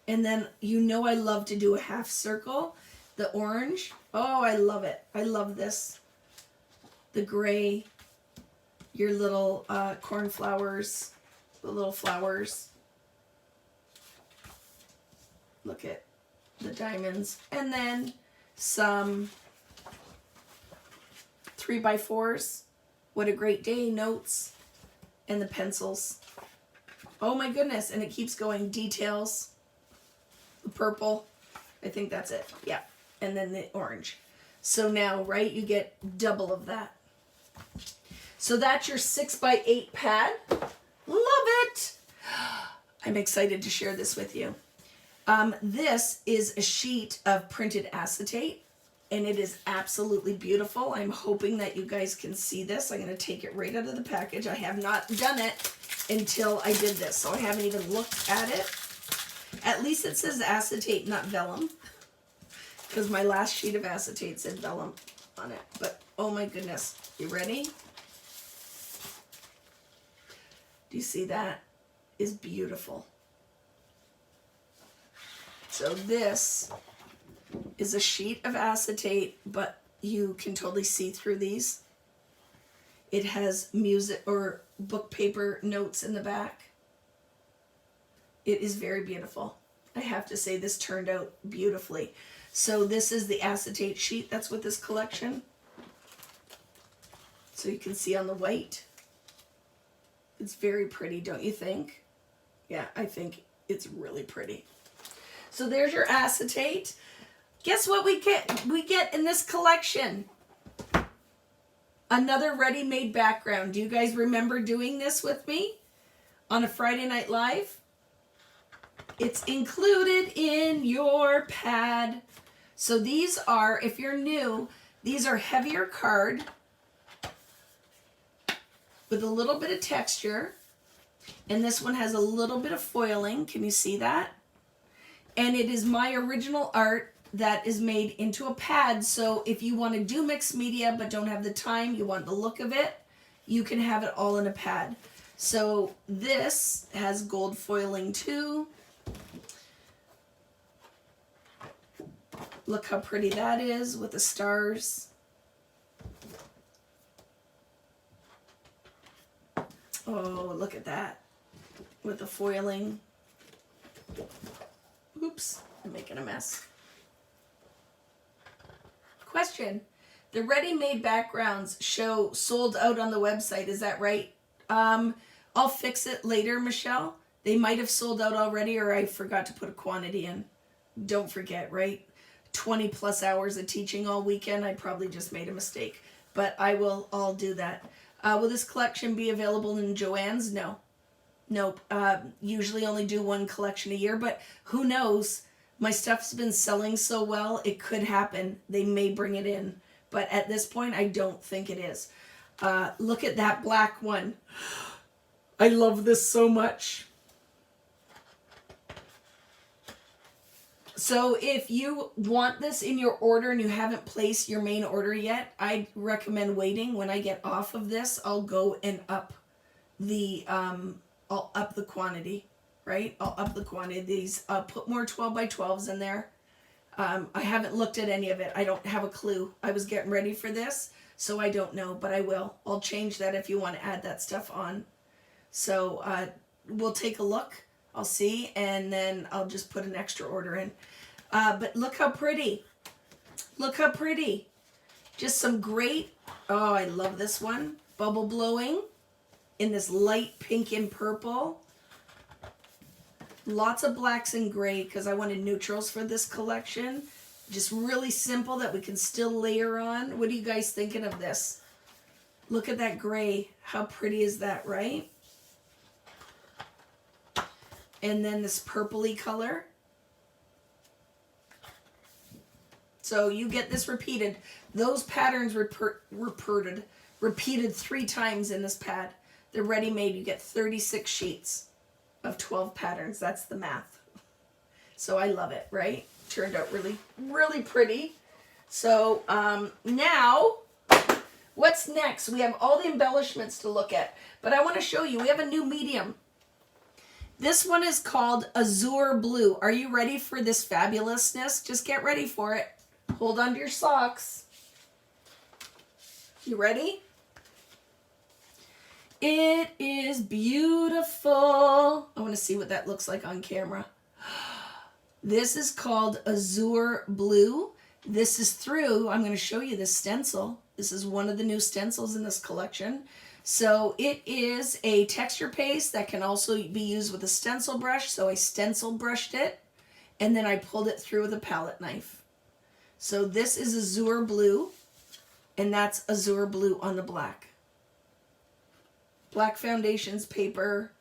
And then, you know, I love to do a half circle. The orange. Oh, I love it. I love this. The gray. Your little cornflowers. The little flowers. Look at the diamonds. And then some 3x4s. What a great day notes. And the pencils. Oh my goodness. And it keeps going. Details. The purple. I think that's it. Yeah. And then the orange. So now, right, you get double of that. So that's your 6x8 pad. Love it. I'm excited to share this with you. This is a sheet of printed acetate, and it is absolutely beautiful. I'm hoping that you guys can see this. I'm going to take it right out of the package. I have not done it until I did this, so I haven't even looked at it. At least it says acetate, not vellum, because my last sheet of acetate said vellum on it. But oh my goodness, you ready? Do you see that? is beautiful. So this is a sheet of acetate, but you can totally see through these. It has music or book paper notes in the back. It is very beautiful. I have to say this turned out beautifully. So this is the acetate sheet that's with this collection. So you can see on the white. It's very pretty, don't you think? Yeah, I think it's really pretty. So there's your acetate. Guess what we get? We get in this collection another ready-made background. Do you guys remember doing this with me on a Friday Night Live? It's included in your pad. So these are, if you're new, these are heavier card with a little bit of texture. And this one has a little bit of foiling. Can you see that? And it is my original art that is made into a pad. So if you want to do mixed media but don't have the time, you want the look of it, you can have it all in a pad. So this has gold foiling too. Look how pretty that is with the stars. Oh, look at that with the foiling. Oops, I'm making a mess. Question. The ready-made backgrounds show sold out on the website. Is that right? I'll fix it later, Michelle. They might have sold out already, or I forgot to put a quantity in. Don't forget, right? 20 plus hours of teaching all weekend. I probably just made a mistake, but I'll do that. Will this collection be available in Joann's? No. Nope. Usually only do one collection a year, but who knows? My stuff's been selling so well, it could happen. They may bring it in, but at this point, I don't think it is. Look at that black one. I love this so much. So if you want this in your order and you haven't placed your main order yet, I recommend waiting. When I get off of this, I'll go and up the quantity, right? I'll up the quantity of these. I'll put more 12 by 12s in there. I haven't looked at any of it. I don't have a clue. I was getting ready for this, so I don't know, but I will. I'll change that if you want to add that stuff on. So we'll take a look. I'll see, and then I'll just put an extra order in. But look how pretty. Look how pretty. Just some great, oh, I love this one. Bubble blowing in this light pink and purple. Lots of blacks and gray because I wanted neutrals for this collection. Just really simple that we can still layer on. What are you guys thinking of this? Look at that gray. How pretty is that, right? And then this purpley color. So you get this repeated. Those patterns repeated 3 times in this pad. They're ready-made. You get 36 sheets of 12 patterns. That's the math. So I love it, right? Turned out really, really pretty. So now, what's next? We have all the embellishments to look at. But I want to show you, we have a new medium. This one is called Azure Blue. Are you ready for this fabulousness? Just get ready for it. Hold on to your socks. You ready? It is beautiful. I want to see what that looks like on camera. This is called Azure Blue. This is Thru. I'm going to show you this stencil. This is one of the new stencils in this collection. So it is a texture paste that can also be used with a stencil brush. So I stencil brushed it and then I pulled it through with a palette knife. So this is Azure Blue and that's Azure Blue on the black. Black foundations paper,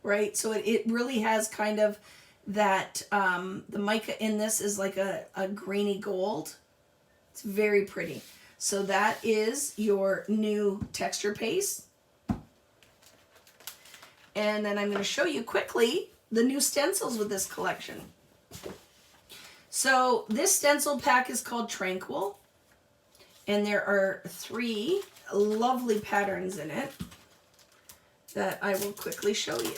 right? So it really has kind of that, the mica in this is like a greeny gold. It's very pretty. So that is your new texture paste. And then I'm going to show you quickly the new stencils with this collection. So this stencil pack is called Tranquil. And there are 3 lovely patterns in it. that I will quickly show you.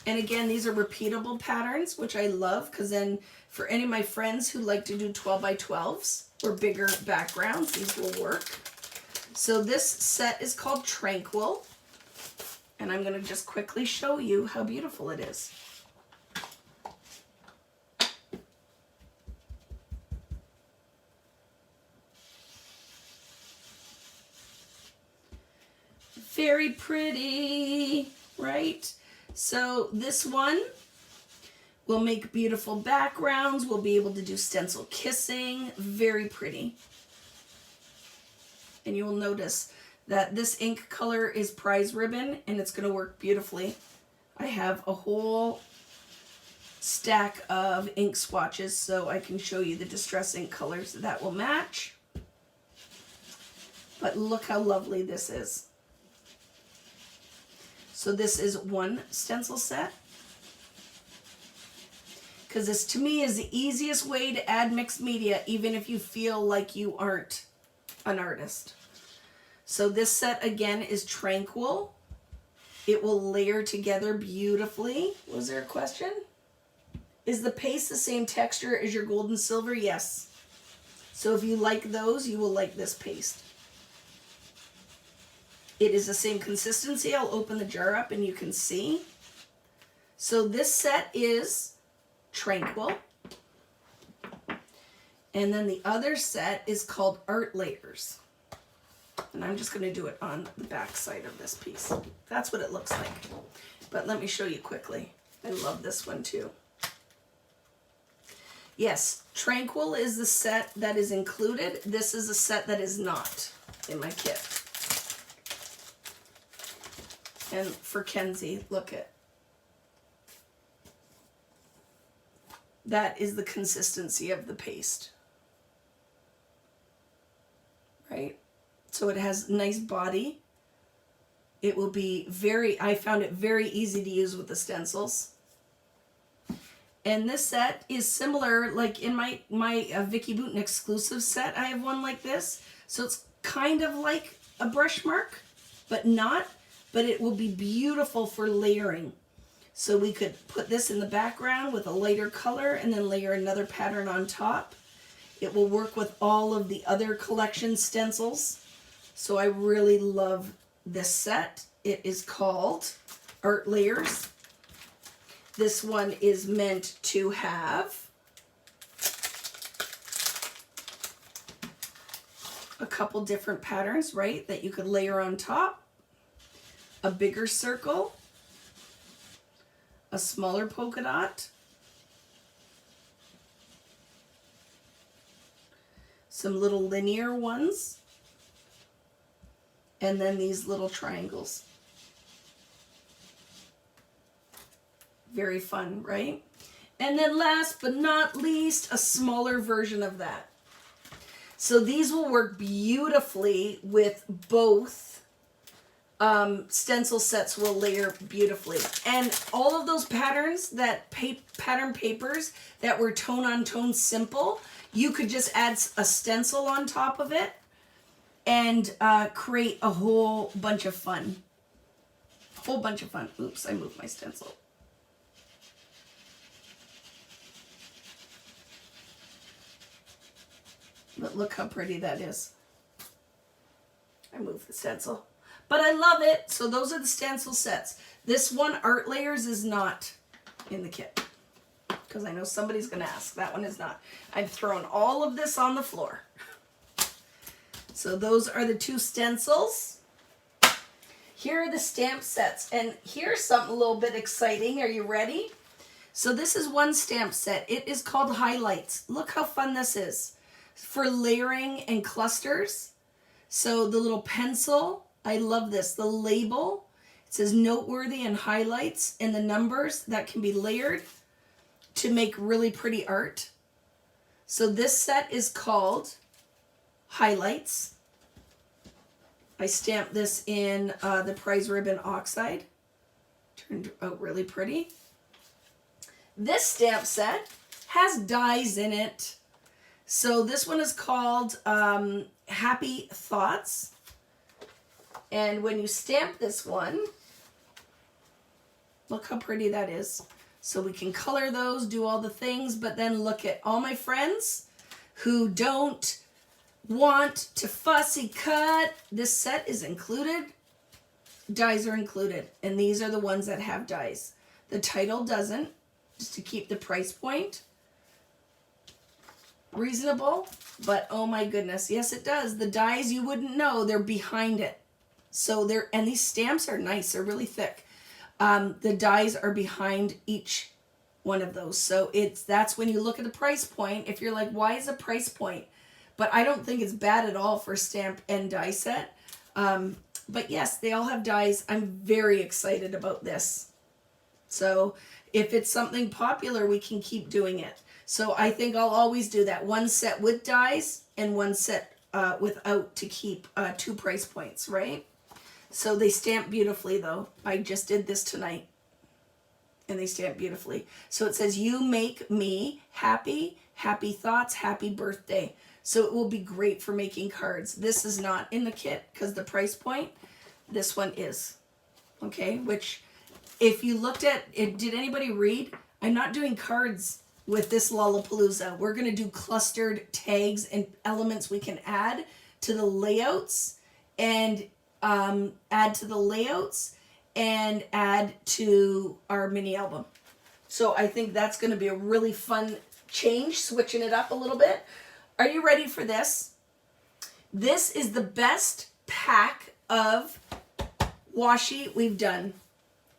And again, these are repeatable patterns, which I love, because then for any of my friends who like to do 12 by 12s or bigger backgrounds, these will work. So this set is called Tranquil, and I'm going to just quickly show you how beautiful it is. Very pretty, right? So this one will make beautiful backgrounds. We'll be able to do stencil kissing. Very pretty. And you will notice that this ink color is Prize Ribbon, and it's going to work beautifully. I have a whole stack of ink swatches, so I can show you the distress ink colors that will match. But look how lovely this is. So this is one stencil set, because this to me is the easiest way to add mixed media, even if you feel like you aren't an artist. So this set again is Tranquil. It will layer together beautifully. Was there a question? Is the paste the same texture as your gold and silver? Yes. So if you like those, you will like this paste. It is the same consistency. I'll open the jar up and you can see. So this set is Tranquil. And then the other set is called Art Layers. And I'm just going to do it on the back side of this piece. That's what it looks like. But let me show you quickly. I love this one too. Yes, Tranquil is the set that is included. This is a set that is not in my kit. And for Kenzie, look at. That is the consistency of the paste. Right? So it has nice body. It will be I found it very easy to use with the stencils. And this set is similar, like in my Vicki Boutin exclusive set, I have one like this. So it's kind of like a brush mark, but not. But it will be beautiful for layering. So we could put this in the background with a lighter color and then layer another pattern on top. It will work with all of the other collection stencils. So I really love this set. It is called Art Layers. This one is meant to have a couple different patterns, right, that you could layer on top. A bigger circle, a smaller polka dot, some little linear ones, and then these little triangles. Very fun, right? And then last but not least, a smaller version of that. So these will work beautifully with both stencil sets. Will layer beautifully. And all of those patterns, that pattern papers that were tone on tone simple, you could just add a stencil on top of it and create a whole bunch of fun. Oops, I moved my stencil. But look how pretty that is. I moved the stencil. But I love it. So those are the stencil sets. This one, Art Layers, is not in the kit, because I know somebody's going to ask. That one is not. I've thrown all of this on the floor. So those are the two stencils. Here are the stamp sets. And here's something a little bit exciting. Are you ready? So this is one stamp set. It is called Highlights. Look how fun this is for layering and clusters. So the little pencil, I love this. The label, it says noteworthy and highlights, and the numbers that can be layered to make really pretty art. So this set is called Highlights. I stamped this in the Prize Ribbon Oxide. Turned out really pretty. This stamp set has dies in it. So this one is called Happy Thoughts. And when you stamp this one, look how pretty that is. So we can color those, do all the things, but then look at all my friends who don't want to fussy cut. This set is included. Dies are included. And these are the ones that have dies. The title doesn't, just to keep the price point reasonable. But oh my goodness, yes it does. The dies, you wouldn't know, they're behind it. So they're, and these stamps are nice, they're really thick. The dies are behind each one of those. So that's when you look at the price point. If you're like, why is a price point? But I don't think it's bad at all for a stamp and die set. But yes, they all have dies. I'm very excited about this. So if it's something popular, we can keep doing it. So I think I'll always do that. One set with dies and one set without, to keep 2 price points, right? So they stamp beautifully though. I just did this tonight and they stamp beautifully. So it says, you make me happy, happy thoughts, happy birthday. So it will be great for making cards. This is not in the kit because the price point, this one is. Okay, which if you looked at it, did anybody read? I'm not doing cards with this Lollapalooza. We're going to do clustered tags and elements we can add to the layouts and add to our mini album. So I think that's going to be a really fun change, switching it up a little bit. Are you ready for this? This is the best pack of washi we've done.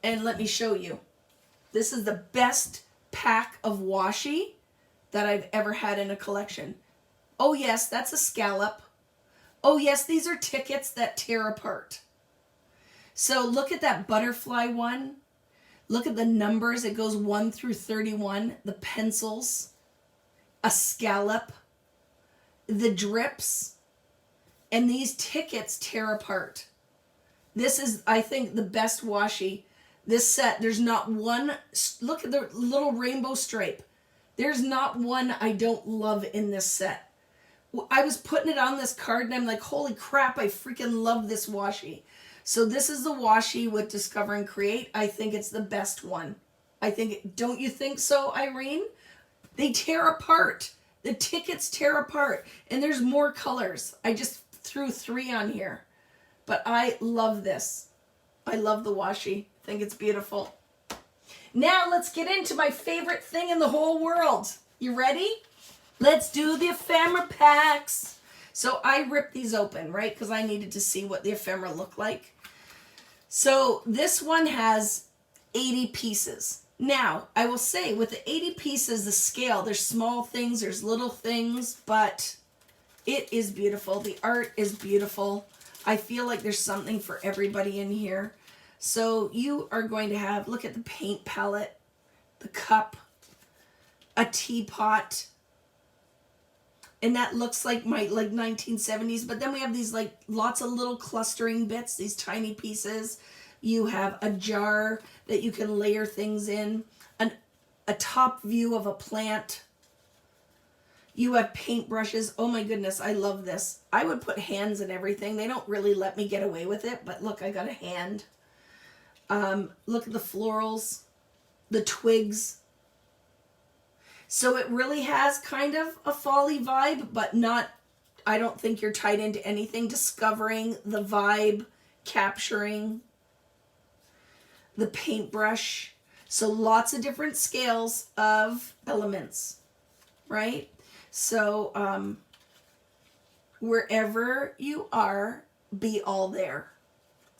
And let me show you. This is the best pack of washi that I've ever had in a collection. Oh yes, that's a scallop. Oh yes, these are tickets that tear apart. So look at that butterfly one. Look at the numbers. It goes 1 through 31. The pencils. A scallop. The drips. And these tickets tear apart. This is, I think, the best washi. This set, there's not one, look at the little rainbow stripe. There's not one I don't love in this set. I was putting it on this card and I'm like, holy crap, I freaking love this washi. So this is the washi with Discover and Create. I think it's the best one. I think, don't you think so, Irene? They tear apart. The tickets tear apart. And there's more colors. I just threw 3 on here. But I love this. I love the washi. I think it's beautiful. Now let's get into my favorite thing in the whole world. You ready? Let's do the ephemera packs. So I ripped these open, right? Because I needed to see what the ephemera looked like. So this one has 80 pieces. Now, I will say with the 80 pieces, the scale, there's small things, there's little things, but it is beautiful. The art is beautiful. I feel like there's something for everybody in here. So you are going to have, look at the paint palette, the cup, a teapot, and that looks like my 1970s. But then we have these like lots of little clustering bits, these tiny pieces. You have a jar that you can layer things in, a top view of a plant. You have paintbrushes. Oh my goodness, I love this. I would put hands in everything. They don't really let me get away with it, but look, I got a hand. Look at the florals, the twigs. So it really has kind of a fall-y vibe, but not, I don't think you're tied into anything. Discovering the vibe, capturing the paintbrush. So lots of different scales of elements, right? So wherever you are, be all there.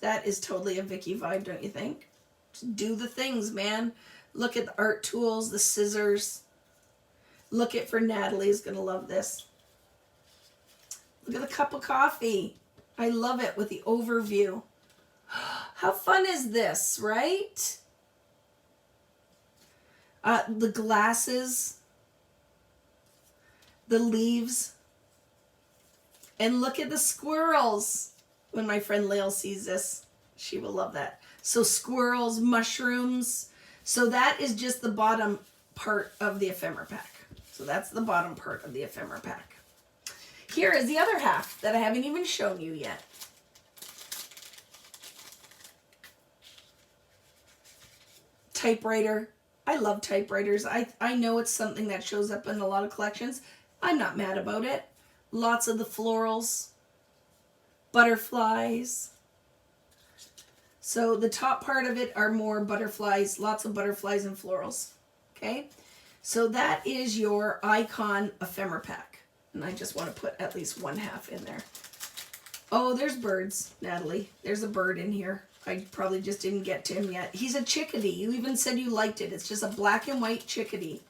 That is totally a Vicki vibe, don't you think? Just do the things, man. Look at the art tools, the scissors. Look at, for Natalie's gonna love this. Look at the cup of coffee. I love it with the overview. How fun is this, right? The glasses, the leaves, and look at the squirrels. When my friend Lael sees this, she will love that. So squirrels, mushrooms. So that is just the bottom part of the ephemera pack. So that's the bottom part of the ephemera pack. Here is the other half that I haven't even shown you yet. typewriter. I love typewriters. I know it's something that shows up in a lot of collections. I'm not mad about it. Lots of the florals, butterflies. So the top part of it are more butterflies, lots of butterflies and florals. Okay, so that is your icon ephemera pack. And I just want to put at least 1/2 in there. Oh, there's birds, Natalie. There's a bird in here. I probably just didn't get to him yet. He's a chickadee. You even said you liked it. It's just a black and white chickadee.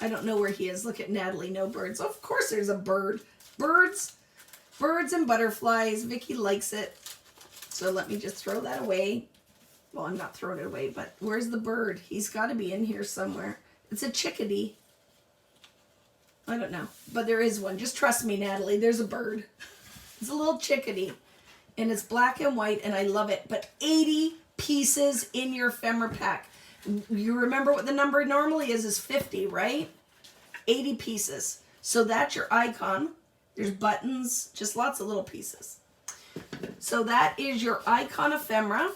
I don't know where he is. Look at Natalie. No birds. Of course there's a bird. Birds and butterflies. Vicki likes it. So let me just throw that away. Well, I'm not throwing it away, but where's the bird? He's got to be in here somewhere. It's a chickadee. I don't know, but there is one. Just trust me, Natalie. There's a bird. It's a little chickadee, and it's black and white, and I love it. But 80 pieces in your ephemera pack. You remember what the number normally is 50, right? 80 pieces. So that's your icon. There's buttons, just lots of little pieces. So that is your icon ephemera.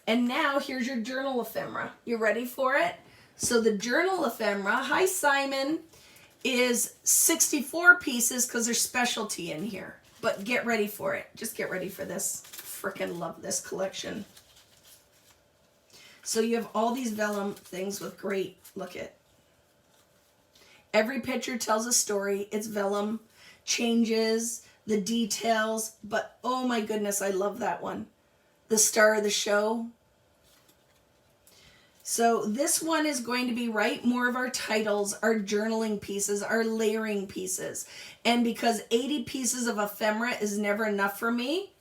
And now here's your journal ephemera. You ready for it? So the journal ephemera, hi Simon, is 64 pieces because there's specialty in here. But get ready for it. Just get ready for this. Freaking love this collection. So you have all these vellum things with great, look at. Every picture tells a story. It's vellum, changes, the details, but oh my goodness, I love that one. The star of the show. So this one is going to be more of our titles, our journaling pieces, our layering pieces. And because 80 pieces of ephemera is never enough for me,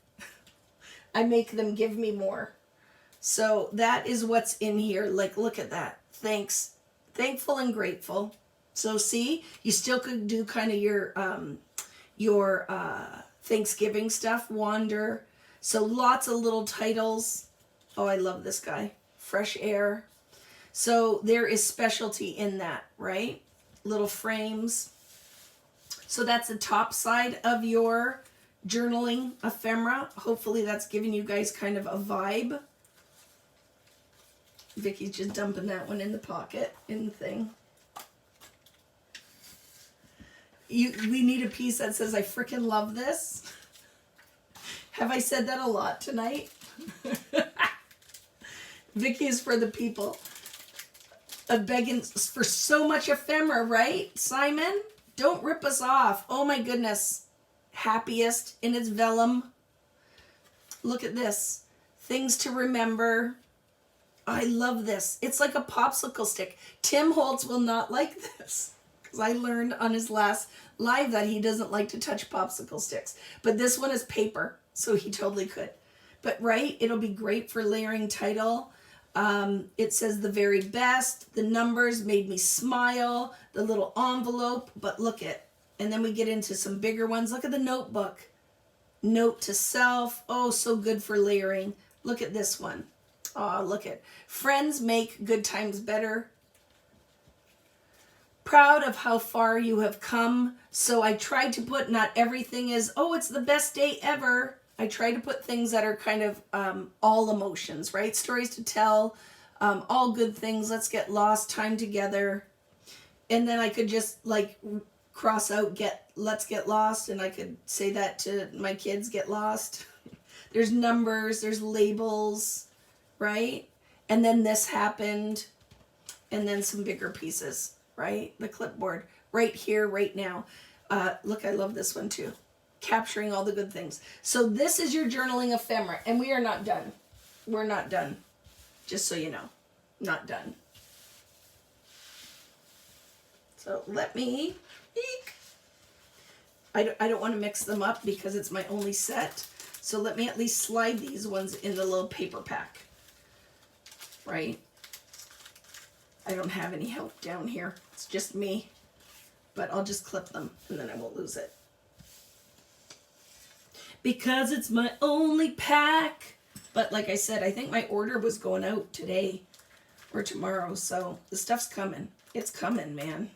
I make them give me more. So that is what's in here. Like, look at that. Thanks. Thankful and grateful. So see, you still could do kind of your Thanksgiving stuff, wander. So lots of little titles. Oh, I love this guy. Fresh air. So there is specialty in that, right? Little frames. So that's the top side of your journaling ephemera. Hopefully that's giving you guys kind of a vibe. Vicky's just dumping that one in the pocket, in the thing. We need a piece that says, I freaking love this. Have I said that a lot tonight? Vicki is for the people. Of begging for so much ephemera, right, Simon? Don't rip us off. Oh my goodness. Happiest in its vellum. Look at this. Things to remember. I love this. It's like a popsicle stick. Tim Holtz will not like this. Because I learned on his last live that he doesn't like to touch popsicle sticks. But this one is paper. So he totally could. But right, it'll be great for layering title. It says the very best. The numbers made me smile. The little envelope. But look at. And then we get into some bigger ones. Look at the notebook. Note to self. Oh, so good for layering. Look at this one. Oh, look at. Friends make good times better. Proud of how far you have come. So I tried to put, not everything is, oh, it's the best day ever. I try to put things that are kind of all emotions, right? Stories to tell, all good things. Let's get lost, time together. And then I could just like cross out, let's get lost. And I could say that to my kids, get lost. There's numbers, there's labels, right? And then this happened. And then some bigger pieces, right? The clipboard right here, right now. Look, I love this one too. Capturing all the good things. So this is your journaling ephemera, and we are not done. We're not done. Just so you know, not done. So let me, I don't want to mix them up because it's my only set. So let me at least slide these ones in the little paper pack, right? I don't have any help down here. It's just me, but I'll just clip them and then I won't lose it. Because it's my only pack. But like I said, I think my order was going out today or tomorrow. So the stuff's coming. It's coming, man.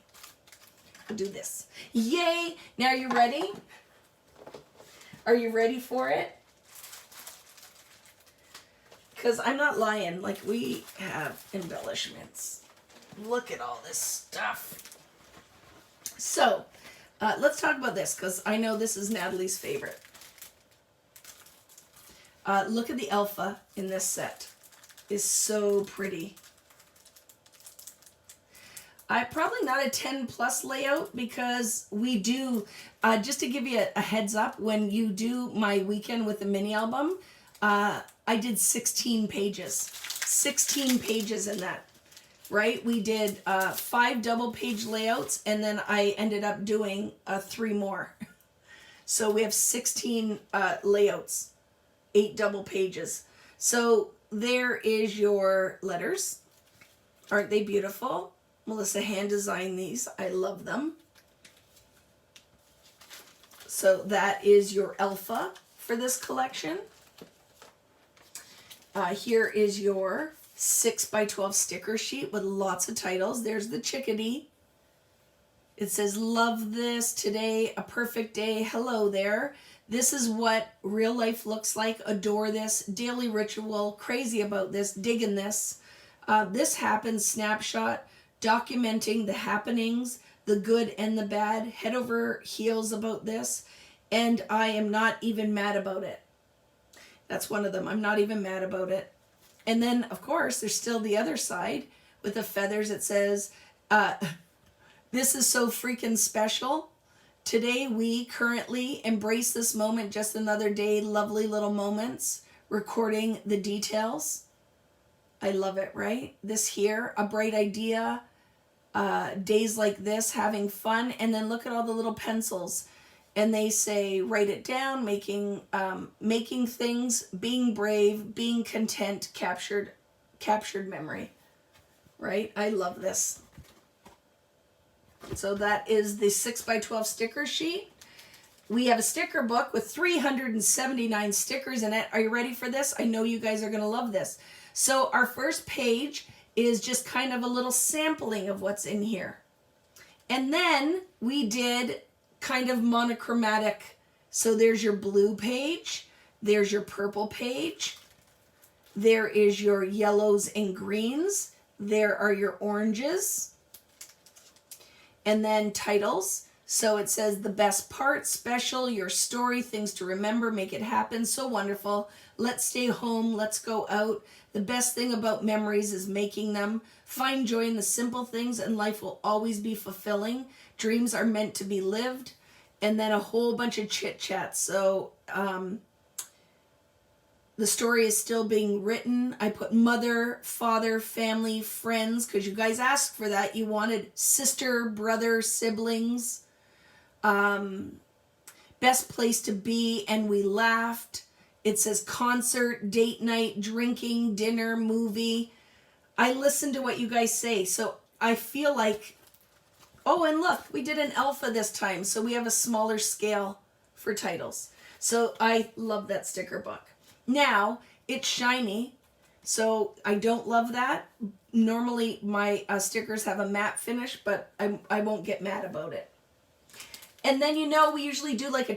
I'll do this. Yay! Now, are you ready? Are you ready for it? because I'm not lying. Like, we have embellishments. Look at all this stuff. So, let's talk about this, because I know this is Natalie's favorite. Look at the alpha in this set. It's so pretty. Probably not a 10 plus layout, because we do, just to give you a heads up, when you do my weekend with the mini album, I did 16 pages. 16 pages in that, right? We did 5 double page layouts, and then I ended up doing 3 more. So we have 16 layouts, 8 double pages. So there is your letters. Aren't they beautiful? Melissa hand designed these. I love them. So that is your alpha for this collection. Here is your 6x12 sticker sheet with lots of titles. There's the chickadee. It says, love this, today, a perfect day, hello there. This is what real life looks like, adore this, daily ritual, crazy about this, digging this. This happens, snapshot, documenting the happenings, the good and the bad, head over heels about this, and I am not even mad about it. That's one of them. I'm not even mad about it. And then, of course, there's still the other side with the feathers. It says, this is so freaking special. Today, we currently embrace this moment, just another day, lovely little moments, recording the details. I love it, right? This here, a bright idea, days like this, having fun. And then look at all the little pencils. And they say, write it down, making things, being brave, being content, captured memory, right? I love this. So that is the 6x12 sticker sheet. We have a sticker book with 379 stickers in it. Are you ready for this? I know you guys are going to love this. So our first page is just kind of a little sampling of what's in here. And then we did kind of monochromatic. So there's your blue page, there's your purple page, there is your yellows and greens, there are your oranges, and then titles. So it says the best part, special, your story, things to remember, make it happen, so wonderful, let's stay home, let's go out, the best thing about memories is making them, find joy in the simple things and life will always be fulfilling, dreams are meant to be lived, and then a whole bunch of chit chats. So the story is still being written. I put mother, father, family, friends, because you guys asked for that. You wanted sister, brother, siblings. Best place to be, and we laughed. It says concert, date night, drinking, dinner, movie. I listen to what you guys say, so I feel like, oh, and look, we did an alpha this time, so we have a smaller scale for titles. So I love that sticker book. Now, it's shiny, so I don't love that. Normally, my stickers have a matte finish, but I won't get mad about it. And then, you know, we usually do like a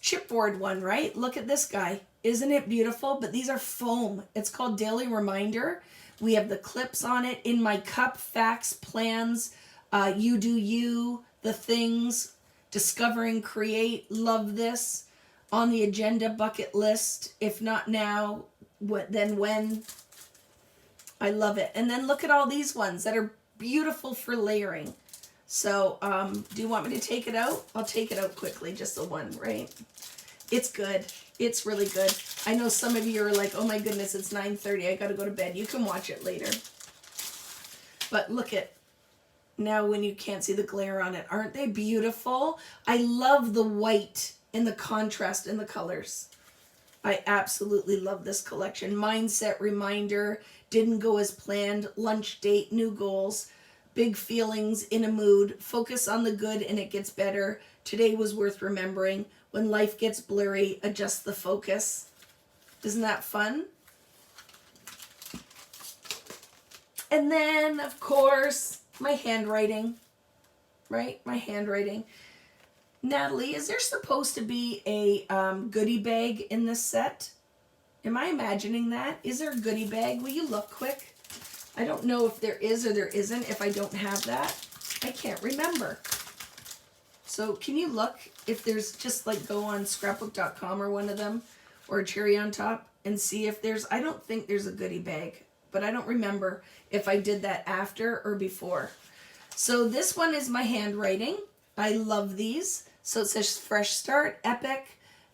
chipboard one, right? Look at this guy. Isn't it beautiful? But these are foam. It's called Daily Reminder. We have the clips on it. In my cup, facts, plans, you do you, the things, discovering, create, love this, on the agenda, bucket list, if not now, then when. I love it. And then look at all these ones that are beautiful for layering. So do you want me to take it out? I'll take it out quickly, just the one, right? It's good. It's really good. I know some of you are like, oh my goodness, it's 9:30. I got to go to bed. You can watch it later. But look at, now when you can't see the glare on it, aren't they beautiful? I love the white and the contrast in the colors. I absolutely love this collection. Mindset, reminder, didn't go as planned, lunch date, new goals, big feelings, in a mood, focus on the good and it gets better. Today was worth remembering. When life gets blurry, adjust the focus. Isn't that fun? And then, of course, my handwriting, right? My handwriting. Natalie, is there supposed to be a goodie bag in this set? Am I imagining that? Is there a goodie bag? Will you look quick? I don't know if there is or there isn't. If I don't have that, I can't remember. So can you look if there's, just like go on scrapbook.com or one of them, or Cherry on Top, and see if there's, I don't think there's a goodie bag, but I don't remember if I did that after or before. So this one is my handwriting. I love these. So it says Fresh Start, Epic,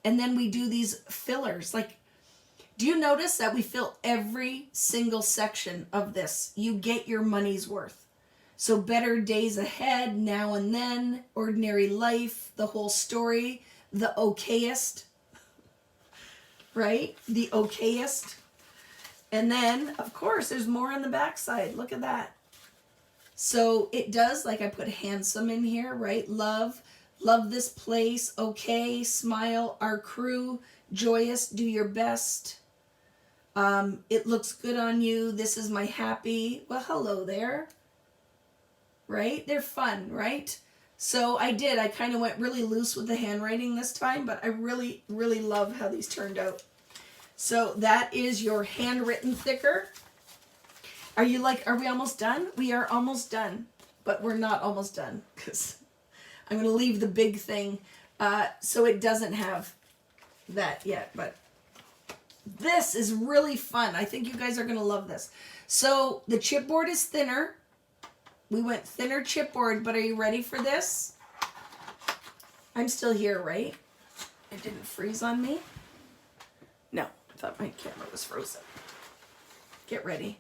and then we do these fillers. Like, do you notice that we fill every single section of this? You get your money's worth. So Better Days Ahead, Now and Then, Ordinary Life, The Whole Story, The Okayest, right? The Okayest. And then, of course, there's more on the back side. Look at that. So it does, like I put handsome in here, right? Love this place, okay, smile, our crew, joyous, do your best. It looks good on you. This is my happy. Well, hello there. Right? They're fun, right? So I kind of went really loose with the handwriting this time, but I really, really love how these turned out. So that is your handwritten thicker. Are you like, are we almost done? We are almost done, but we're not almost done because I'm going to leave the big thing so it doesn't have that yet, but this is really fun. I think you guys are going to love this. So the chipboard is thinner. We went thinner chipboard, but are you ready for this? I'm still here, right? It didn't freeze on me? No, I thought my camera was frozen. Get ready.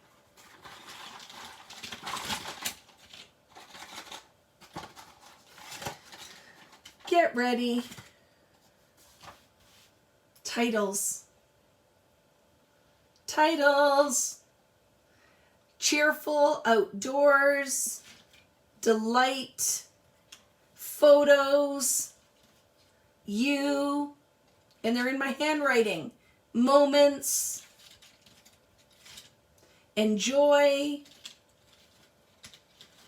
Get ready. Titles. Titles. Cheerful outdoors, delight, photos, you, and they're in my handwriting, moments, enjoy.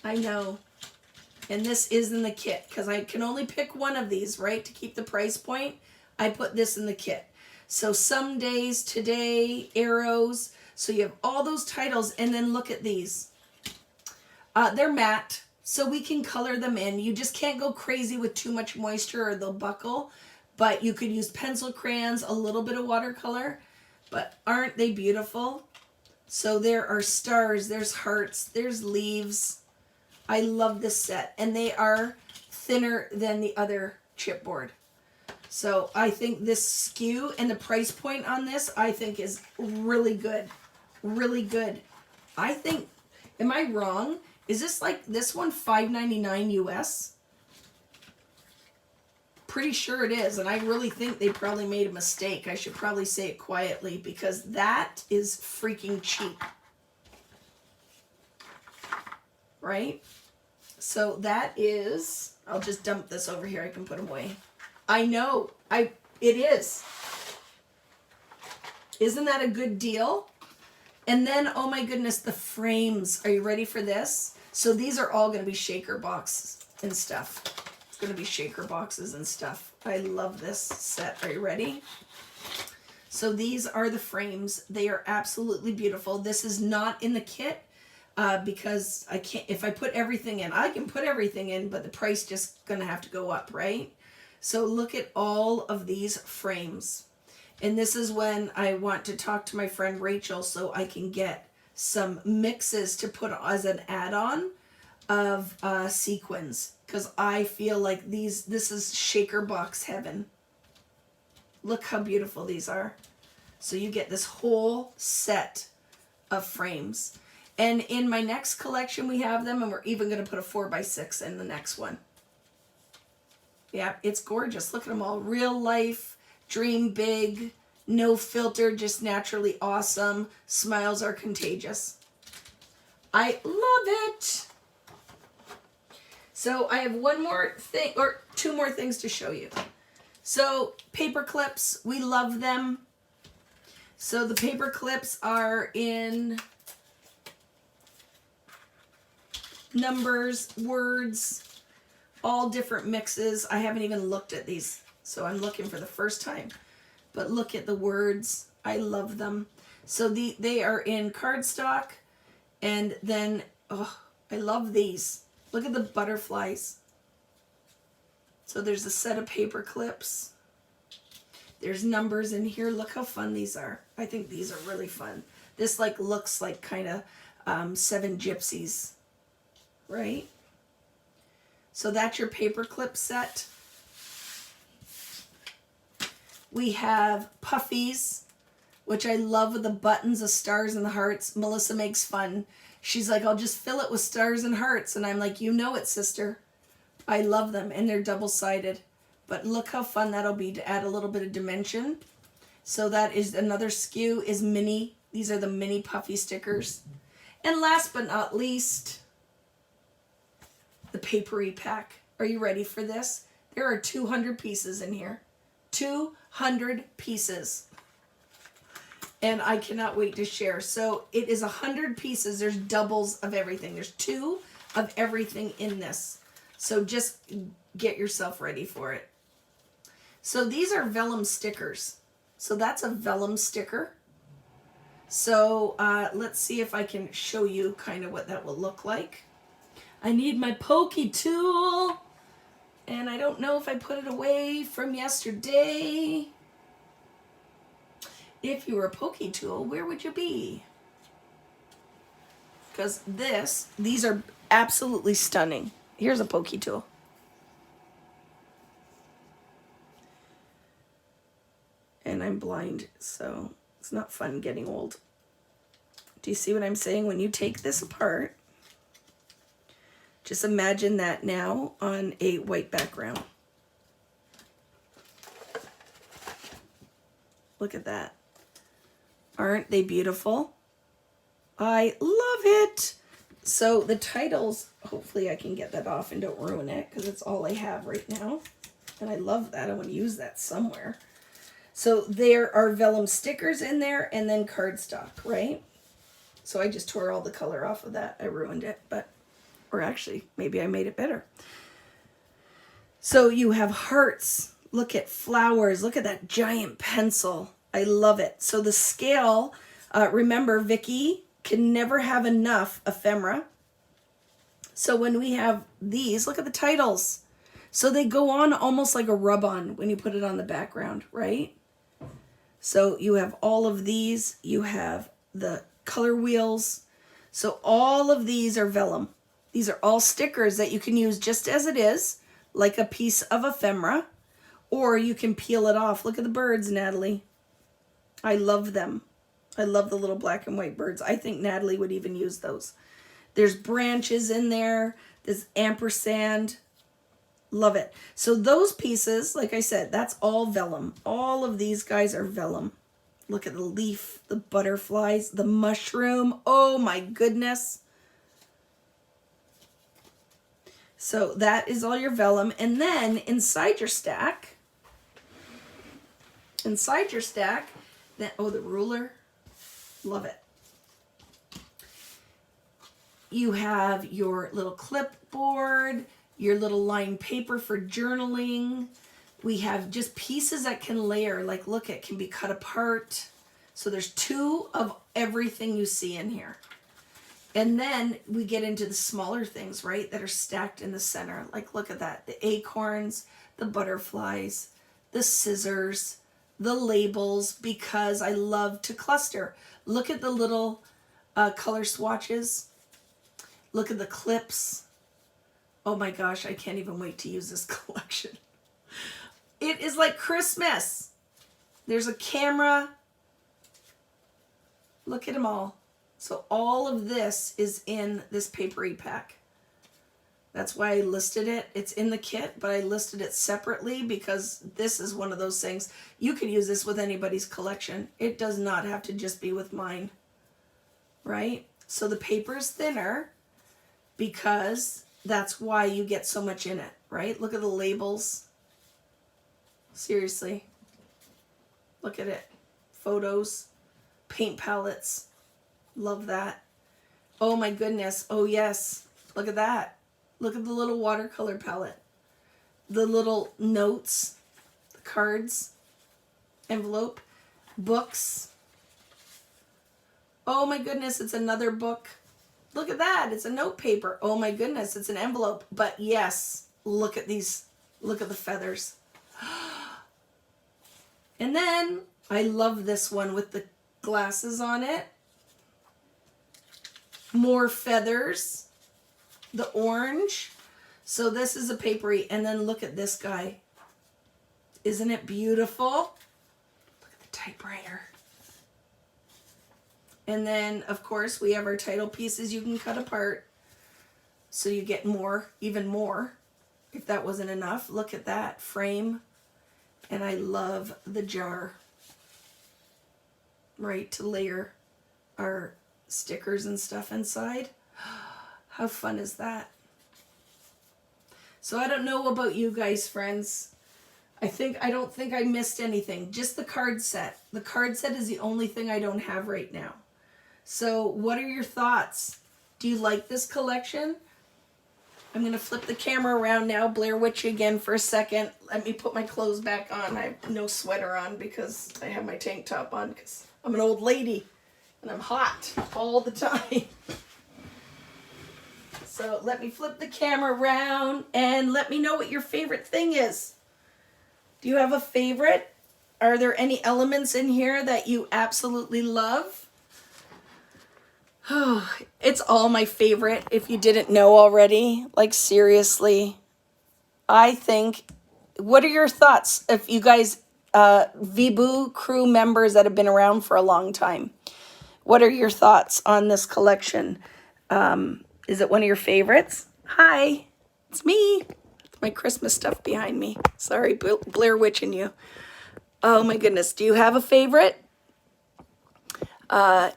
I know. And this is in the kit because I can only pick one of these, right? To keep the price point, I put this in the kit. So some days, today, arrows. So you have all those titles, and then look at these. They're matte, so we can color them in. You just can't go crazy with too much moisture or they'll buckle, but you could use pencil crayons, a little bit of watercolor, but aren't they beautiful? So there are stars, there's hearts, there's leaves. I love this set, and they are thinner than the other chipboard. So I think this SKU and the price point on this, I think is really good. Really good. I think, am I wrong? Is this like this one $5.99 US? Pretty sure it is, and I really think they probably made a mistake. I should probably say it quietly because that is freaking cheap. Right? So that is, I'll just dump this over here. I can put them away. I know. It is. Isn't that a good deal? And then, oh my goodness, the frames. Are you ready for this? So these are all going to be shaker boxes and stuff. It's going to be shaker boxes and stuff. I love this set. Are you ready? So these are the frames. They are absolutely beautiful. This is not in the kit because I can't, if I put everything in, I can put everything in, but the price just going to have to go up, right? So look at all of these frames. And this is when I want to talk to my friend Rachel so I can get some mixes to put as an add-on of sequins. Because I feel like this is shaker box heaven. Look how beautiful these are. So you get this whole set of frames. And in my next collection we have them, and we're even going to put a 4x6 in the next one. Yeah, it's gorgeous. Look at them all. Real life. Dream big, no filter, just naturally awesome. Smiles are contagious. I love it. So I have one more thing, or two more things to show you. So paper clips, we love them. So the paper clips are in numbers, words, all different mixes. I haven't even looked at these. So I'm looking for the first time. But look at the words. I love them. So they are in cardstock, and then, oh, I love these. Look at the butterflies. So there's a set of paper clips. There's numbers in here. Look how fun these are. I think these are really fun. This like looks like kind of 7 Gypsies, right? So that's your paper clip set. We have puffies, which I love with the buttons, the stars and the hearts. Melissa makes fun. She's like, I'll just fill it with stars and hearts. And I'm like, you know it, sister. I love them, and they're double-sided. But look how fun that'll be to add a little bit of dimension. So that is another SKU is mini. These are the mini puffy stickers. And last but not least, the papery pack. Are you ready for this? There are 200 pieces in here. 200 pieces. And I cannot wait to share. So it is 100 pieces. There's doubles of everything. There's 2 of everything in this. So just get yourself ready for it. So these are vellum stickers. So that's a vellum sticker. So let's see if I can show you kind of what that will look like. I need my pokey tool. And I don't know if I put it away from yesterday. If you were a pokey tool, where would you be? Because these are absolutely stunning. Here's a pokey tool. And I'm blind, so it's not fun getting old. Do you see what I'm saying? When you take this apart, just imagine that now on a white background. Look at that. Aren't they beautiful? I love it. So the titles, hopefully I can get that off and don't ruin it because it's all I have right now. And I love that. I want to use that somewhere. So there are vellum stickers in there and then cardstock, right? So I just tore all the color off of that. I ruined it, or actually, maybe I made it better. So you have hearts. Look at flowers. Look at that giant pencil. I love it. So the scale, remember, Vicki can never have enough ephemera. So when we have these, look at the titles. So they go on almost like a rub-on when you put it on the background, right? So you have all of these. You have the color wheels. So all of these are vellum. These are all stickers that you can use just as it is, like a piece of ephemera, or you can peel it off. Look at the birds, Natalie. I love them. I love the little black and white birds. I think Natalie would even use those. There's branches in there. There's ampersand. Love it. So those pieces, like I said, that's all vellum. All of these guys are vellum. Look at the leaf, the butterflies, the mushroom. Oh my goodness. So that is all your vellum. And then inside your stack, then, oh, the ruler. Love it. You have your little clipboard, your little lined paper for journaling. We have just pieces that can layer, like look, it can be cut apart. So there's 2 of everything you see in here. And then we get into the smaller things, right, that are stacked in the center. Like look at that, the acorns, the butterflies, the scissors, the labels, because I love to cluster. Look at the little color swatches. Look at the clips. Oh my gosh, I can't even wait to use this collection. It is like Christmas. There's a camera. Look at them all. So all of this is in this papery pack. That's why I listed it. It's in the kit, but I listed it separately because this is one of those things. You could use this with anybody's collection. It does not have to just be with mine, right? So the paper is thinner because that's why you get so much in it, right? Look at the labels. Seriously. Look at it. Photos, paint palettes. Love that. Oh my goodness. Oh yes. Look at that. Look at the little watercolor palette. The little notes, the cards, envelope, books. Oh my goodness, it's another book. Look at that. It's a note paper. Oh my goodness, it's an envelope. But yes, look at these. Look at the feathers. And then I love this one with the glasses on it. More feathers. The orange. So this is a papery. And then look at this guy. Isn't it beautiful? Look at the typewriter. And then, of course, we have our title pieces you can cut apart. So you get more, even more. If that wasn't enough, look at that frame. And I love the jar. Right, to layer our stickers and stuff inside. How fun is that? So I don't know about you guys, friends. I don't think I missed anything. Just the card set. The card set is the only thing I don't have right now. So what are your thoughts? Do you like this collection? I'm going to flip the camera around now. Blair Witch again for a second. Let me put my clothes back on. I have no sweater on because I have my tank top on because I'm an old lady and I'm hot all the time. So let me flip the camera around and let me know what your favorite thing is. Do you have a favorite? Are there any elements in here that you absolutely love? Oh, it's all my favorite, if you didn't know already. Like, seriously. I think, what are your thoughts? If you guys, Vibu crew members that have been around for a long time, what are your thoughts on this collection? Is it one of your favorites? Hi, it's me. My Christmas stuff behind me. Sorry, Blair Witching you. Oh my goodness. Do you have a favorite?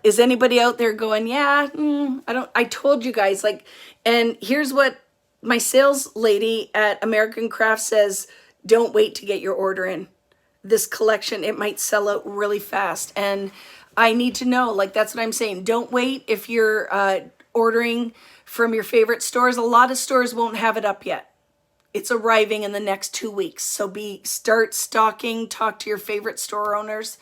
Is anybody out there going, yeah, I told you guys, like, and here's what my sales lady at American Craft says, don't wait to get your order in. This collection, it might sell out really fast. And I need to know, like, that's what I'm saying. Don't wait if you're ordering from your favorite stores. A lot of stores won't have it up yet. It's arriving in the next 2 weeks. So start stocking, talk to your favorite store owners.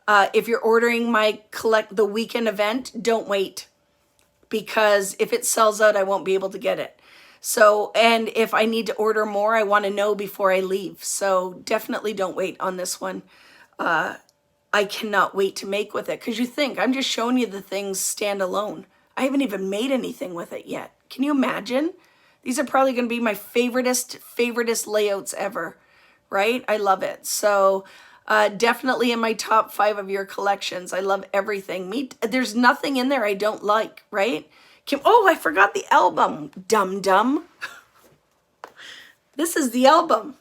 If you're ordering the weekend event, don't wait, because if it sells out, I won't be able to get it. So, and if I need to order more, I want to know before I leave. So definitely don't wait on this one. I cannot wait to make with it, because you think I'm just showing you the things stand alone. I haven't even made anything with it yet. Can you imagine? These are probably going to be my favoriteest layouts ever, right? I love it. So definitely in my top 5 of your collections. I love everything. There's nothing in there I don't like, right? Oh, I forgot the album. Dum. This is the album.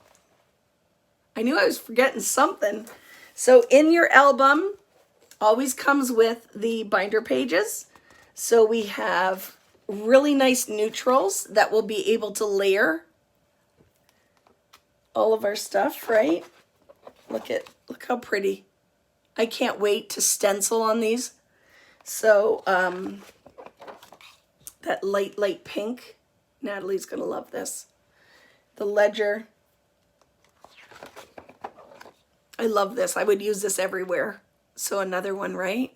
I knew I was forgetting something. So in your album always comes with the binder pages. So we have really nice neutrals that will be able to layer all of our stuff, right? Look how pretty. I can't wait to stencil on these. So that light pink, Natalie's gonna love this. The ledger. I love this. I would use this everywhere. So another one, right?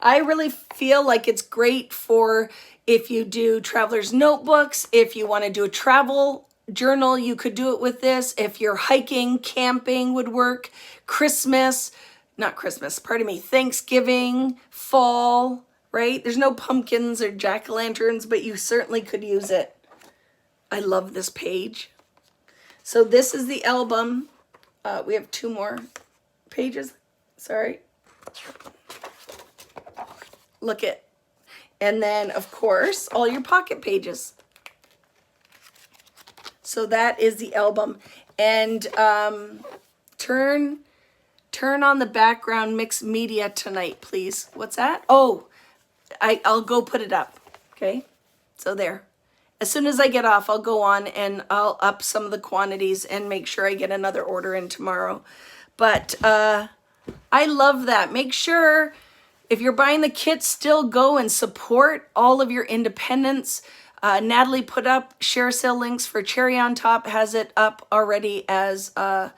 I really feel like it's great for if you do traveler's notebooks, if you want to do a travel journal, you could do it with this. If you're hiking, camping would work. Thanksgiving, fall, right? There's no pumpkins or jack-o'-lanterns, but you certainly could use it. I love this page. So this is the album. We have 2 more pages. Sorry. Look it. And then, of course, all your pocket pages. So that is the album. And turn on the background mixed media tonight, please. What's that? Oh, I'll go put it up. Okay. So there. As soon as I get off, I'll go on and I'll up some of the quantities and make sure I get another order in tomorrow. But I love that. Make sure if you're buying the kit, still go and support all of your independents. Natalie put up share sale links for Cherry on Top, has it up already as a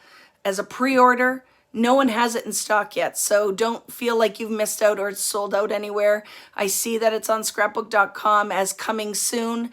pre-order. No one has it in stock yet, so don't feel like you've missed out or it's sold out anywhere. I see that it's on scrapbook.com as coming soon.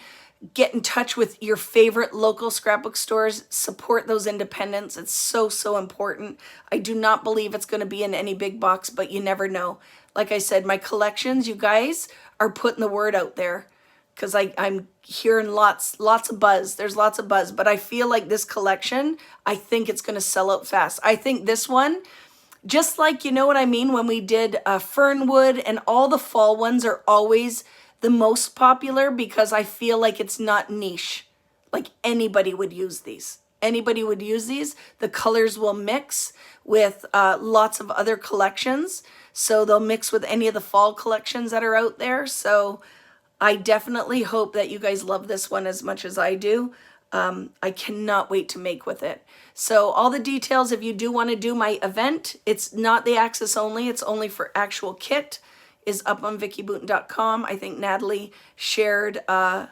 Get in touch with your favorite local scrapbook stores. Support those independents. It's so, so important. I do not believe it's going to be in any big box, but you never know. Like I said, my collections, you guys are putting the word out there because I'm hearing lots of buzz. There's lots of buzz, but I feel like this collection, I think it's going to sell out fast. I think this one, just like, you know what I mean, when we did Fernwood, and all the fall ones are always the most popular because I feel like it's not niche. Like anybody would use these. Anybody would use these. The colors will mix with lots of other collections. So they'll mix with any of the fall collections that are out there. So I definitely hope that you guys love this one as much as I do. I cannot wait to make with it. So all the details, if you do want to do my event, it's not the access only. It's only for actual kit, is up on vickiboutin.com. I think Natalie shared the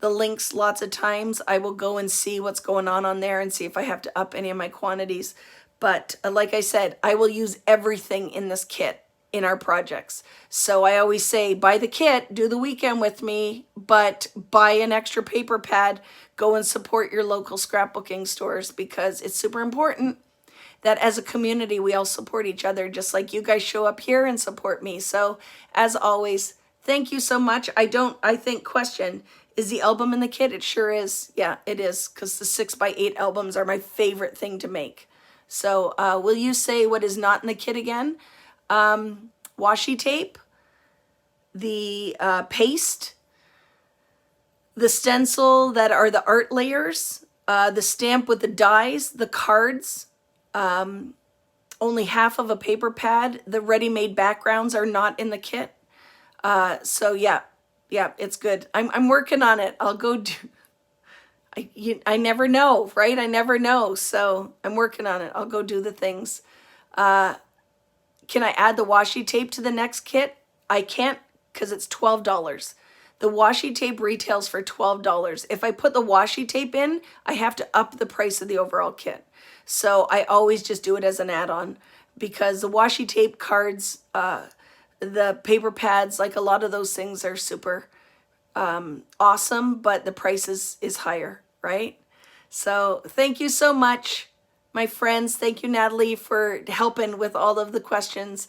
links lots of times. I will go and see what's going on there and see if I have to up any of my quantities. But like I said, I will use everything in this kit in our projects. So I always say, buy the kit, do the weekend with me, but buy an extra paper pad, go and support your local scrapbooking stores, because it's super important that as a community, we all support each other, just like you guys show up here and support me. So as always, thank you so much. I think question, is the album in the kit? It sure is. Yeah, it is, because the 6x8 albums are my favorite thing to make. So will you say what is not in the kit again? Washi tape, the paste, the stencil that are the art layers, the stamp with the dies, the cards, only half of a paper pad. The ready-made backgrounds are not in the kit. So yeah, it's good. I'm working on it. I'll go do, I never know, right? I never know. So I'm working on it. I'll go do the things. Can I add the washi tape to the next kit? I can't, because it's $12. The washi tape retails for $12. If I put the washi tape in, I have to up the price of the overall kit. So I always just do it as an add-on, because the washi tape, cards, the paper pads, like a lot of those things are super awesome, but the price is higher, right? So thank you so much, my friends. Thank you, Natalie, for helping with all of the questions.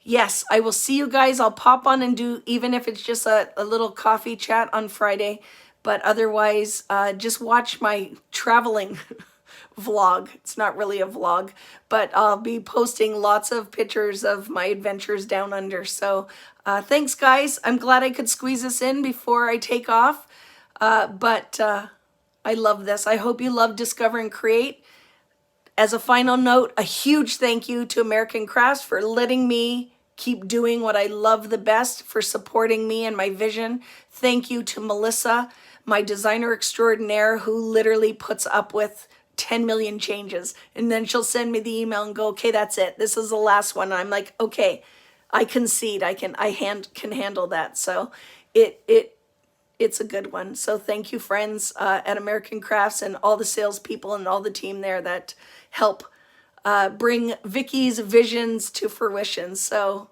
Yes, I will see you guys. I'll pop on and do, even if it's just a little coffee chat on Friday. But otherwise, just watch my traveling vlog. It's not really a vlog, but I'll be posting lots of pictures of my adventures down under. So thanks, guys. I'm glad I could squeeze this in before I take off. But I love this. I hope you love Discover and Create. As a final note, a huge thank you to American Crafts for letting me keep doing what I love the best, for supporting me and my vision. Thank you to Melissa, my designer extraordinaire, who literally puts up with 10 million changes. And then she'll send me the email and go, okay, that's it. This is the last one. And I'm like, okay, I concede. I can handle that. So it's a good one. So thank you, friends, at American Crafts, and all the salespeople and all the team there that help bring Vicki's visions to fruition. So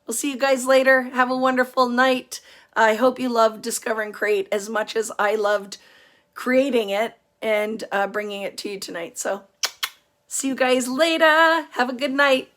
we'll see you guys later. Have a wonderful night. I hope you love Discover and Create as much as I loved creating it and bringing it to you tonight. So see you guys later. Have a good night.